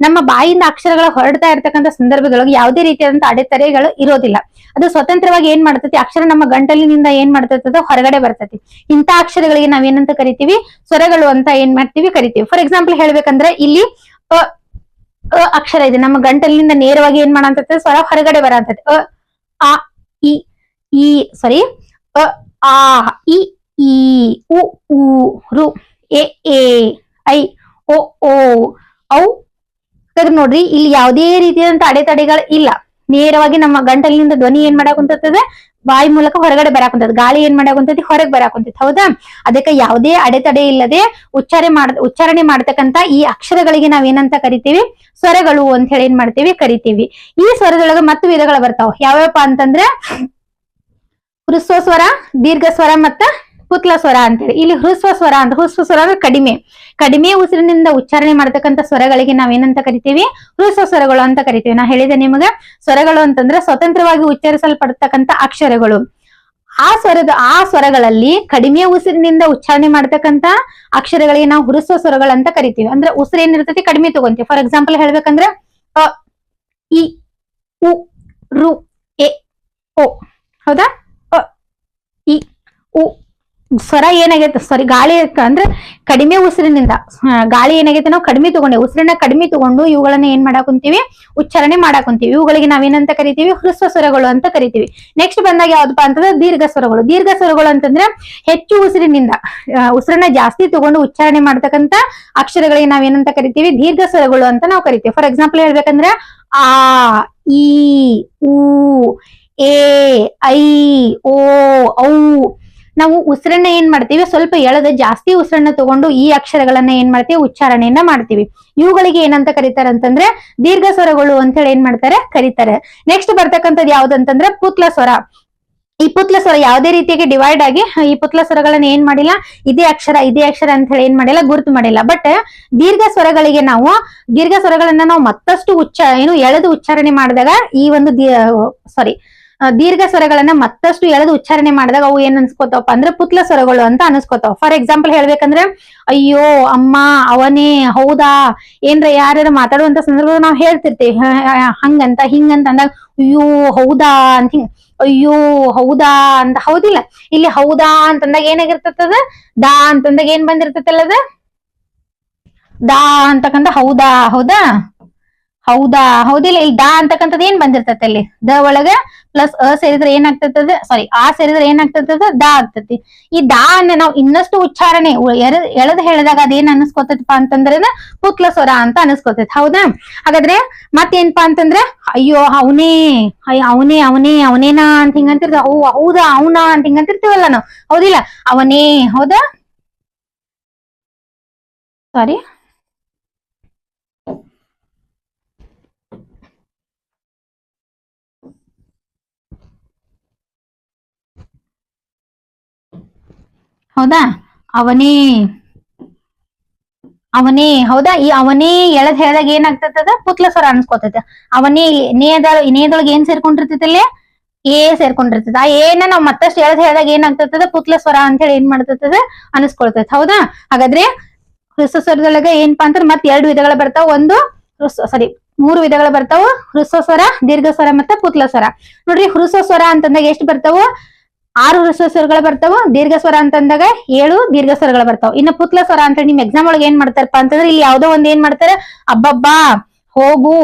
ನಮ್ಮ ಬಾಯಿಂದ ಅಕ್ಷರಗಳು ಹೊರಡ್ತಾ ಇರ್ತಕ್ಕಂಥ ಸಂದರ್ಭದೊಳಗೆ ಯಾವುದೇ ರೀತಿಯಾದಂತಹ ಅಡೆತಡೆಗಳು ಇರೋದಿಲ್ಲ. ಅದು ಸ್ವತಂತ್ರವಾಗಿ ಏನ್ ಮಾಡ್ತತಿ, ಅಕ್ಷರ ನಮ್ಮ ಗಂಟಲಿನಿಂದ ಏನ್ ಮಾಡ್ತದ, ಹೊರಗಡೆ ಬರ್ತತಿ. ಇಂಥ ಅಕ್ಷರಗಳಿಗೆ ನಾವೇನಂತ ಕರಿತೀವಿ, ಸ್ವರಗಳು ಅಂತ ಏನ್ ಮಾಡ್ತೀವಿ ಕರಿತೀವಿ. ಫಾರ್ ಎಕ್ಸಾಂಪಲ್ ಹೇಳ್ಬೇಕಂದ್ರೆ ಇಲ್ಲಿ ಅಕ್ಷರ ಇದೆ, ನಮ್ಮ ಗಂಟಲಿನಿಂದ ನೇರವಾಗಿ ಏನ್ ಮಾಡಂತದ, ಸ್ವರ ಹೊರಗಡೆ ಬರತದೆ. ಅ ಇ ಈ ಸಾರಿ ಅ ಆ ಇ ಈ ಉ ಊ ರು ಎ ಐ ಓ ಓ ಔ. ನೋಡ್ರಿ, ಇಲ್ಲಿ ಯಾವುದೇ ರೀತಿಯಾದಂತ ಅಡೆತಡೆಗಳು ಇಲ್ಲ. ನೇರವಾಗಿ ನಮ್ಮ ಗಂಟಲಿನಿಂದ ಧ್ವನಿ ಏನ್ ಮಾಡಾಕುಂತದ, ಬಾಯಿ ಮೂಲಕ ಹೊರಗಡೆ ಬರಾಕುಂತದ. ಗಾಳಿ ಏನ್ ಮಾಡಾಕುಂತೈತಿ, ಹೊರಗೆ ಬರಾಕುಂತೈತಿ, ಹೌದಾ. ಅದಕ್ಕೆ ಯಾವುದೇ ಅಡೆತಡೆ ಇಲ್ಲದೆ ಉಚ್ಚಾರಣೆ ಮಾಡ್ತಕ್ಕಂತ ಈ ಅಕ್ಷರಗಳಿಗೆ ನಾವೇನಂತ ಕರಿತೀವಿ, ಸ್ವರಗಳು ಅಂತ ಹೇಳಿ ಏನ್ ಮಾಡ್ತೀವಿ ಕರಿತೀವಿ. ಈ ಸ್ವರದೊಳಗೆ ಮತ್ತು ವಿಧಗಳು ಬರ್ತಾವ. ಯಾವ್ಯಾವಪ್ಪ ಅಂತಂದ್ರೆ ಹ್ರಸ್ವ ಸ್ವರ, ದೀರ್ಘ ಸ್ವರ ಮತ್ತ ಪುತ್ಲ ಸ್ವರ ಅಂತೇಳಿ. ಇಲ್ಲಿ ಹ್ರಸ್ವ ಸ್ವರ ಅಂದ್ರೆ ಕಡಿಮೆ ಉಸಿರಿನಿಂದ ಉಚ್ಚಾರಣೆ ಮಾಡ್ತಕ್ಕಂಥ ಸ್ವರಗಳಿಗೆ ನಾವೇನಂತ ಕರಿತೀವಿ, ಹ್ರಸ್ವ ಸ್ವರಗಳು ಅಂತ ಕರಿತೀವಿ. ನಾ ಹೇಳಿದೆ ನಿಮಗ, ಸ್ವರಗಳು ಅಂತಂದ್ರೆ ಸ್ವತಂತ್ರವಾಗಿ ಉಚ್ಚರಿಸಲ್ಪಡ್ತಕ್ಕಂಥ ಅಕ್ಷರಗಳು. ಆ ಸ್ವರಗಳಲ್ಲಿ ಕಡಿಮೆ ಉಸಿರಿನಿಂದ ಉಚ್ಚಾರಣೆ ಮಾಡ್ತಕ್ಕಂಥ ಅಕ್ಷರಗಳಿಗೆ ನಾವು ಹ್ರಸ್ವ ಸ್ವರಗಳು ಅಂತ ಕರಿತೀವಿ. ಅಂದ್ರೆ ಉಸಿರು ಏನಿರ್ತೈತಿ ಕಡಿಮೆ ತಗೊಂತೀವಿ. ಫಾರ್ ಎಕ್ಸಾಂಪಲ್ ಹೇಳ್ಬೇಕಂದ್ರೆ ಅ ಇ ಉ ರು ಎ ಓ. ಹೌದಾ? ಅ ಇ ಉ ಸ್ವರ ಏನಾಗೈತೆ, ಸಾರಿ ಗಾಳಿ ಅಂದ್ರೆ ಕಡಿಮೆ ಉಸಿರಿನಿಂದ ಗಾಳಿ ಏನಾಗೈತೆ ನಾವು ಕಡಿಮೆ ತಗೊಂಡೆ ಉಸಿರನ್ನ ಕಡಿಮೆ ತಗೊಂಡು ಇವುಗಳನ್ನ ಏನ್ ಮಾಡಾಕುಂತೀವಿ, ಉಚ್ಚಾರಣೆ ಮಾಡಾಕುಂತೀವಿ. ಇವುಗಳಿಗೆ ನಾವೇನಂತ ಕರಿತೀವಿ, ಹ್ರಸ್ವ ಸ್ವರಗಳು ಅಂತ ಕರಿತೀವಿ. ನೆಕ್ಸ್ಟ್ ಬಂದಾಗ ಯಾವ್ದಪ್ಪ ಅಂತಂದ್ರೆ ದೀರ್ಘ ಸ್ವರಗಳು. ದೀರ್ಘ ಸ್ವರಗಳು ಅಂತಂದ್ರೆ ಹೆಚ್ಚು ಉಸಿರಿನಿಂದ ಉಸಿರನ್ನ ಜಾಸ್ತಿ ತಗೊಂಡು ಉಚ್ಚಾರಣೆ ಮಾಡ್ತಕ್ಕಂತ ಅಕ್ಷರಗಳಿಗೆ ನಾವೇನಂತ ಕರಿತೀವಿ, ದೀರ್ಘ ಸ್ವರಗಳು ಅಂತ ನಾವು ಕರಿತೀವಿ. ಫಾರ್ ಎಕ್ಸಾಂಪಲ್ ಹೇಳ್ಬೇಕಂದ್ರೆ ಆ, ಈ, ಊ, ಎ, ಐ, ಓ, ಔ. ನಾವು ಉಸಿರನ್ನ ಏನ್ ಮಾಡ್ತೀವಿ, ಸ್ವಲ್ಪ ಎಳೆದ ಜಾಸ್ತಿ ಉಸಿರನ್ನ ತಗೊಂಡು ಈ ಅಕ್ಷರಗಳನ್ನ ಏನ್ ಮಾಡ್ತೀವಿ, ಉಚ್ಚಾರಣೆಯನ್ನ ಮಾಡ್ತೀವಿ. ಇವುಗಳಿಗೆ ಏನಂತ ಕರೀತಾರೆ ಅಂತಂದ್ರೆ ದೀರ್ಘ ಸ್ವರಗಳು ಅಂತ ಹೇಳಿ ಏನ್ ಮಾಡ್ತಾರೆ, ಕರೀತಾರೆ. ನೆಕ್ಸ್ಟ್ ಬರ್ತಕ್ಕಂಥದ್ದು ಯಾವ್ದಂತಂದ್ರೆ ಪುತ್ಲ ಸ್ವರ. ಈ ಪುತ್ಲ ಸ್ವರ ಯಾವುದೇ ರೀತಿಯಾಗಿ ಡಿವೈಡ್ ಆಗಿ ಈ ಪುತ್ಲ ಸ್ವರಗಳನ್ನ ಏನ್ ಮಾಡಿಲ್ಲ, ಇದೇ ಅಕ್ಷರ ಅಂತ ಹೇಳಿ ಏನ್ ಮಾಡಿಲ್ಲ, ಗುರುತು ಮಾಡಿಲ್ಲ. ಬಟ್ ದೀರ್ಘ ಸ್ವರಗಳಿಗೆ ದೀರ್ಘ ಸ್ವರಗಳನ್ನ ನಾವು ಮತ್ತಷ್ಟು ಎಳೆದು ಉಚ್ಚಾರಣೆ ಮಾಡಿದಾಗ ಈ ಒಂದು ದೀರ್ಘ ಸ್ವರಗಳನ್ನ ಮತ್ತಷ್ಟು ಎಳೆದು ಉಚ್ಚಾರಣೆ ಮಾಡಿದಾಗ ಅವು ಏನ್ ಅನ್ಸ್ಕೋತಾವಪ್ಪ ಅಂದ್ರೆ ಪುತ್ಲ ಸ್ವರಗಳು ಅಂತ ಅನ್ಸ್ಕೋತಾವ. ಫಾರ್ ಎಕ್ಸಾಂಪಲ್ ಹೇಳ್ಬೇಕಂದ್ರೆ ಅಯ್ಯೋ, ಅಮ್ಮ, ಅವನೇ, ಹೌದಾ, ಏನ್ರ ಯಾರ್ಯಾರ ಮಾತಾಡುವಂತ ಸಂದರ್ಭದಲ್ಲಿ ನಾವು ಹೇಳ್ತಿರ್ತೀವಿ ಹಂಗಂತ ಹಿಂಗಂತ ಅಂದಾಗ ಅಯ್ಯೋ ಹೌದಾ ಅಂತ ಹಿಂಗ, ಅಯ್ಯೋ ಹೌದಾ ಅಂತ. ಹೌದಿಲ್ಲ? ಇಲ್ಲಿ ಹೌದಾ ಅಂತಂದಾಗ ಏನಾಗಿರ್ತದ, ದಾ ಅಂತಂದಾಗ ಏನ್ ಬಂದಿರ್ತದಲ್ಲದ ದಾ ಅಂತಕ್ಕಂಥ ಹೌದಾ. ಹೌದಾ, ಹೌದಿಲ್ಲ? ಇಲ್ಲಿ ದಾ ಅಂತಕ್ಕಂಥದ್ದು ಏನ್ ಬಂದಿರ್ತೈತೆ, ಅಲ್ಲಿ ದ ಒಳಗ ಪ್ಲಸ್ ಅ ಸೇರಿದ್ರೆ ಏನಾಗ್ತದ, ಸಾರಿ ಆ ಸೇರಿದ್ರೆ ಏನಾಗ್ತದ, ದಾ ಆಗ್ತತಿ. ಈ ದಾ ಅನ್ನ ನಾವು ಇನ್ನಷ್ಟು ಉಚ್ಚಾರಣೆ ಎಳೆದು ಹೇಳಿದಾಗ ಅದೇನ್ ಅನಿಸ್ಕೋತೈತಪ್ಪ ಅಂತಂದ್ರೆ ಪುತ್ಲ ಸ್ವರ ಅಂತ ಅನಿಸ್ಕೋತೈತಿ. ಹೌದಾ? ಹಾಗಾದ್ರೆ ಮತ್ತೇನ್ಪಾ ಅಂತಂದ್ರೆ ಅಯ್ಯೋ ಅವನೇ, ಅವನೇನಾ ಅಂತ ಹಿಂಗಂತಿರ್ತೀವಿ. ಹೌದಾ, ಅವನಾ ಅಂತ ಹಿಂಗಂತಿರ್ತೀವಲ್ಲ ನಾವು. ಹೌದಿಲ್ಲ? ಅವನೇ. ಹೌದಾ? ಸಾರಿ, ಹೌದಾ? ಅವನೇ. ಹೌದಾ? ಈ ಅವನೇ ಎಳದ್ ಹೇಳಿದಾಗ ಏನಾಗ್ತದ, ಪುತ್ಲ ಸ್ವರ ಅನ್ಸ್ಕೋತೈತೆ. ಅವನೇ ನೇದೊಳಗೆ ಏನ್ ಸೇರ್ಕೊಂಡಿರ್ತೈತಲ್ಲಿ, ಏ ಸೇರ್ಕೊಂಡಿರ್ತದ. ಆ ಏನ ನಾವ್ ಮತ್ತಷ್ಟು ಎಳದ್ ಹೇಳಿದಾಗ ಏನಾಗ್ತದ, ಪುತ್ಲ ಸ್ವರ ಅಂತ ಹೇಳಿ ಏನ್ ಮಾಡ್ತದ, ಅನ್ಸ್ಕೊಳ್ತೈತೆ. ಹೌದಾ? ಹಾಗಾದ್ರೆ ಹ್ರಸ್ವ ಸ್ವರದೊಳಗ ಏನಪ್ಪಾ ಅಂದ್ರೆ ಮತ್ತೆ 2 ವಿಧಗಳು ಬರ್ತಾವ. ಒಂದು ಸಾರಿ 3 ವಿಧಗಳು ಬರ್ತಾವ, ಹ್ರಸ್ವ ಸ್ವರ, ದೀರ್ಘ ಸ್ವರ ಮತ್ತೆ ಪುತ್ಲ ಸ್ವರ. ನೋಡ್ರಿ, ಹ್ರಸ್ವ ಸ್ವರ ಅಂತಂದಾಗ ಎಷ್ಟು ಬರ್ತಾವ, 6 ಹ್ರಸ್ವ ಸ್ವರಗಳು ಬರ್ತಾವ. ದೀರ್ಘ ಸ್ವರ ಅಂತಂದಾಗ 7 ದೀರ್ಘ ಸ್ವರಗಳು ಬರ್ತಾವ. ಇನ್ನು ಪುತ್ಲ ಸ್ವರ ಅಂತ ನಿಮ್ ಎಕ್ಸಾಮ್ ಒಳಗೆ ಏನ್ ಮಾಡ್ತಾರಪ್ಪ ಅಂತಂದ್ರೆ ಇಲ್ಲಿ ಯಾವ್ದೋ ಒಂದ್ ಏನ್ ಮಾಡ್ತಾರೆ, ಅಬ್ಬಬ್ಬಾ, ಹೋಗು,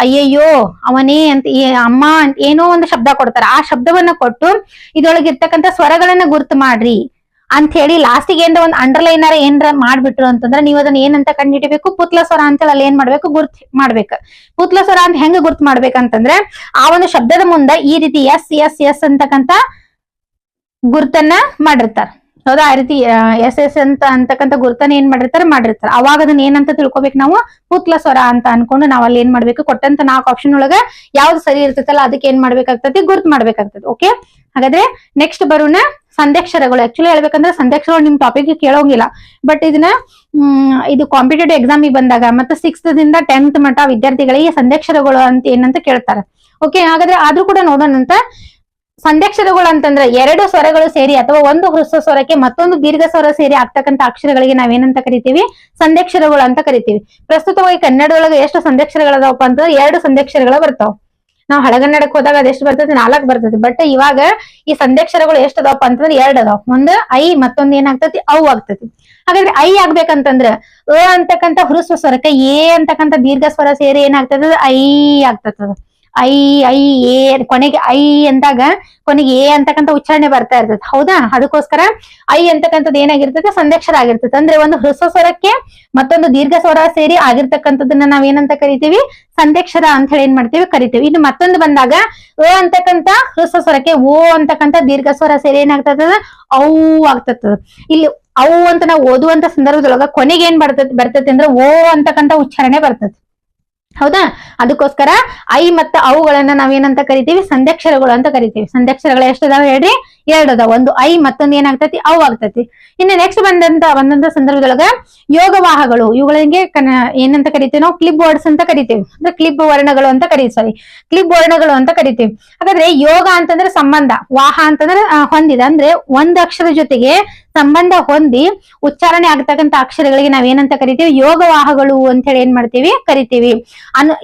ಅಯ್ಯಯ್ಯೋ, ಅವನೇ ಅಂತ, ಅಮ್ಮ ಅಂತ ಏನೋ ಒಂದು ಶಬ್ದ ಕೊಡ್ತಾರ. ಆ ಶಬ್ದವನ್ನ ಕೊಟ್ಟು ಇದ್ರೊಳಗೆ ಇರ್ತಕ್ಕಂಥ ಸ್ವರಗಳನ್ನ ಗುರ್ತು ಮಾಡ್ರಿ ಅಂತ ಹೇಳಿ ಲಾಸ್ಟಿಗೆ ಏನ್ರ ಒಂದ್ ಅಂಡರ್ಲೈನರ್ ಏನ್ರ ಮಾಡ್ಬಿಟ್ರು ಅಂತಂದ್ರೆ ನೀವು ಅದನ್ನ ಏನಂತ ಕಂಡಿಡಿಬೇಕು, ಪುತ್ಲ ಸ್ವರ ಅಂತ ಹೇಳಿ ಅಲ್ಲಿ ಏನ್ ಮಾಡ್ಬೇಕು, ಗುರ್ತ್ ಮಾಡ್ಬೇಕು. ಪುತ್ಲ ಸ್ವರ ಅಂತ ಹೆಂಗ ಗುರ್ತ್ ಮಾಡ್ಬೇಕಂತಂದ್ರೆ ಆ ಒಂದು ಶಬ್ದದ ಮುಂದ ಈ ರೀತಿ ಎಸ್ ಎಸ್ ಎಸ್ ಅಂತಕ್ಕಂತ ಗುರ್ತನ್ನ ಮಾಡಿರ್ತಾರ. ಹೌದಾ? ಆ ರೀತಿ ಎಸ್ ಎಸ್ ಅಂತಕ್ಕಂಥ ಗುರ್ತನ್ನ ಏನ್ ಮಾಡಿರ್ತಾರ. ಅವಾಗ ಅದನ್ನ ಏನಂತ ತಿಳ್ಕೊಬೇಕು ನಾವು, ಪುತ್ಲ ಸ್ವರ ಅಂತ ಅನ್ಕೊಂಡು ನಾವ್ ಅಲ್ಲಿ ಏನ್ ಮಾಡ್ಬೇಕು, ಕೊಟ್ಟಂತ 4 ಆಪ್ಷನ್ ಒಳಗ ಯಾವ್ದು ಸರಿ ಇರ್ತೈತಲ್ಲ ಅದಕ್ಕೆ ಏನ್ ಮಾಡ್ಬೇಕಾಗ್ತತಿ, ಗುರ್ತ್ ಮಾಡ್ಬೇಕಾಗ್ತದೆ. ಓಕೆ? ಹಾಗಾದ್ರೆ ನೆಕ್ಸ್ಟ್ ಬರೋಣ ಸಂಧ್ಯಾಕ್ಷರಗಳು. ಆಕ್ಚುಲಿ ಹೇಳ್ಬೇಕಂದ್ರೆ ಸಂಧ್ಯಾಕ್ಷರಗಳು ನಿಮ್ ಟಾಪಿಕ್ ಕೇಳೋಂಗಿಲ್ಲ. ಬಟ್ ಇದನ್ನ ಇದು ಕಾಂಪಿಟೇಟಿವ್ ಎಕ್ಸಾಮಿಗೆ ಬಂದಾಗ ಮತ್ತೆ 6th ದಿಂದ 10th ಮಟ್ಟ ವಿದ್ಯಾರ್ಥಿಗಳಿಗೆ ಸಂಧ್ಯಾಕ್ಷರಗಳು ಅಂತ ಏನಂತ ಕೇಳ್ತಾರೆ. ಓಕೆ? ಹಾಗಾದ್ರೆ ಆದ್ರೂ ಕೂಡ ನೋಡೋಣಂತ. ಸಂಧ್ಯಾಕ್ಷರಗಳು ಅಂತಂದ್ರೆ 2 ಸ್ವರಗಳು ಸೇರಿ ಅಥವಾ ಒಂದು ಹ್ರಸ್ವ ಸ್ವರಕ್ಕೆ ಮತ್ತೊಂದು ದೀರ್ಘ ಸ್ವರ ಸೇರಿ ಆಗ್ತಕ್ಕಂಥ ಅಕ್ಷರಗಳಿಗೆ ನಾವೇನಂತ ಕರಿತೀವಿ, ಸಂಧ್ಯಾಕ್ಷರಗಳು ಅಂತ ಕರಿತೀವಿ. ಪ್ರಸ್ತುತವಾಗಿ ಕನ್ನಡದೊಳಗೆ ಎಷ್ಟು ಸಂಧ್ಯಾಕ್ಷರಗಳದಾವಪ್ಪ ಅಂತಂದ್ರೆ 2 ಸಂಧ್ಯಾಕ್ಷರಗಳು ಬರ್ತಾವ. ನಾವು ಹಳಗನ್ನಡಕ್ಕೆ ಹೋದಾಗ ಅದೆಷ್ಟು ಬರ್ತೈತಿ, 4 ಬರ್ತೈತಿ. ಬಟ್ ಇವಾಗ ಈ ಸಂಧ್ಯಾಕ್ಷರಗಳು ಎಷ್ಟು ಅದಾವಪ್ಪ ಅಂತಂದ್ರೆ 2 ಅದಾವ. ಒಂದು ಐ, ಮತ್ತೊಂದು ಏನಾಗ್ತತಿ, ಅವು ಆಗ್ತತಿ. ಹಾಗಾದ್ರೆ ಐ ಆಗ್ಬೇಕಂತಂದ್ರೆ ಅ ಅಂತಕ್ಕಂಥ ಹ್ರಸ್ವ ಸ್ವರಕ್ಕೆ ಎ ಅಂತಕ್ಕಂಥ ದೀರ್ಘ ಸ್ವರ ಸೇರಿ ಏನಾಗ್ತದ, ಐ ಆಗ್ತದ. ಐ ಎ ಕೊನೆಗೆ ಐ ಅಂದಾಗ ಕೊನೆಗೆ ಎ ಅಂತಕ್ಕಂಥ ಉಚ್ಚಾರಣೆ ಬರ್ತಾ ಇರ್ತದೆ. ಹೌದಾ? ಅದಕ್ಕೋಸ್ಕರ ಐ ಅಂತಕ್ಕಂಥದ್ದು ಏನಾಗಿರ್ತದೆ, ಸಂಧ್ಯಾಕ್ಷರ ಆಗಿರ್ತದೆ. ಅಂದ್ರೆ ಒಂದು ಹ್ರಸ್ವ ಸ್ವರಕ್ಕೆ ಮತ್ತೊಂದು ದೀರ್ಘ ಸ್ವರ ಸೇರಿ ಆಗಿರ್ತಕ್ಕಂಥದ್ದನ್ನ ನಾವೇನಂತ ಕರಿತೀವಿ, ಸಂಧ್ಯಾಕ್ಷರ ಅಂತ ಹೇಳಿ ಏನ್ ಮಾಡ್ತೀವಿ, ಕರಿತೀವಿ. ಇನ್ನು ಮತ್ತೊಂದು ಬಂದಾಗ ಅ ಅಂತಕ್ಕಂಥ ಹ್ರಸ್ವ ಸ್ವರಕ್ಕೆ ಓ ಅಂತಕ್ಕಂಥ ದೀರ್ಘ ಸ್ವರ ಸೇರಿ ಏನಾಗ್ತದ, ಔ ಆಗ್ತದ. ಇಲ್ಲಿ ಅವು ಅಂತ ನಾವು ಓದುವಂತ ಸಂದರ್ಭದೊಳಗ ಕೊನೆಗೆ ಏನ್ ಬರ್ತೈತಿ ಅಂದ್ರೆ ಓ ಅಂತಕ್ಕಂಥ ಉಚ್ಚಾರಣೆ ಬರ್ತದೆ. ಹೌದಾ? ಅದಕ್ಕೋಸ್ಕರ ಐ ಮತ್ತ ಅವುಗಳನ್ನ ನಾವೇನಂತ ಕರಿತೀವಿ, ಸಂಧ್ಯಾಕ್ಷರಗಳು ಅಂತ ಕರಿತೀವಿ. ಸಂಧ್ಯಾಕ್ಷರಗಳು ಎಷ್ಟು ಅದಾವ ಹೇಳ್ರಿ, 2 ಅದಾವ. ಒಂದು ಐ, ಮತ್ತೊಂದು ಏನಾಗ್ತತಿ, ಅವು ಆಗ್ತತಿ. ಇನ್ನು ನೆಕ್ಸ್ಟ್ ಬಂದಂತ ಸಂದರ್ಭದೊಳಗ ಯೋಗವಾಹಗಳು, ಇವುಗಳಿಗೆ ಏನಂತ ಕರಿತೀವಿ ನಾವು, ಕ್ಲಿಪ್ ವರ್ಡ್ಸ್ ಅಂತ ಕರಿತೀವಿ. ಅಂದ್ರೆ ಕ್ಲಿಪ್ ವರ್ಣಗಳು ಅಂತ ಕರಿತೀವಿ. ಕ್ಲಿಪ್ ವರ್ಣಗಳು ಅಂತ ಕರಿತೀವಿ. ಹಾಗಾದ್ರೆ ಯೋಗ ಅಂತಂದ್ರೆ ಸಂಬಂಧ, ವಾಹ ಅಂತಂದ್ರೆ ಹೊಂದಿದ, ಅಂದ್ರೆ ಒಂದ್ ಅಕ್ಷರ ಜೊತೆಗೆ ಸಂಬಂಧ ಹೊಂದಿ ಉಚ್ಚಾರಣೆ ಆಗ್ತಕ್ಕಂಥ ಅಕ್ಷರಗಳಿಗೆ ನಾವೇನಂತ ಕರಿತೀವಿ, ಯೋಗವಾಹಗಳು ಅಂತ ಹೇಳಿ ಏನ್ ಮಾಡ್ತೀವಿ, ಕರಿತೀವಿ.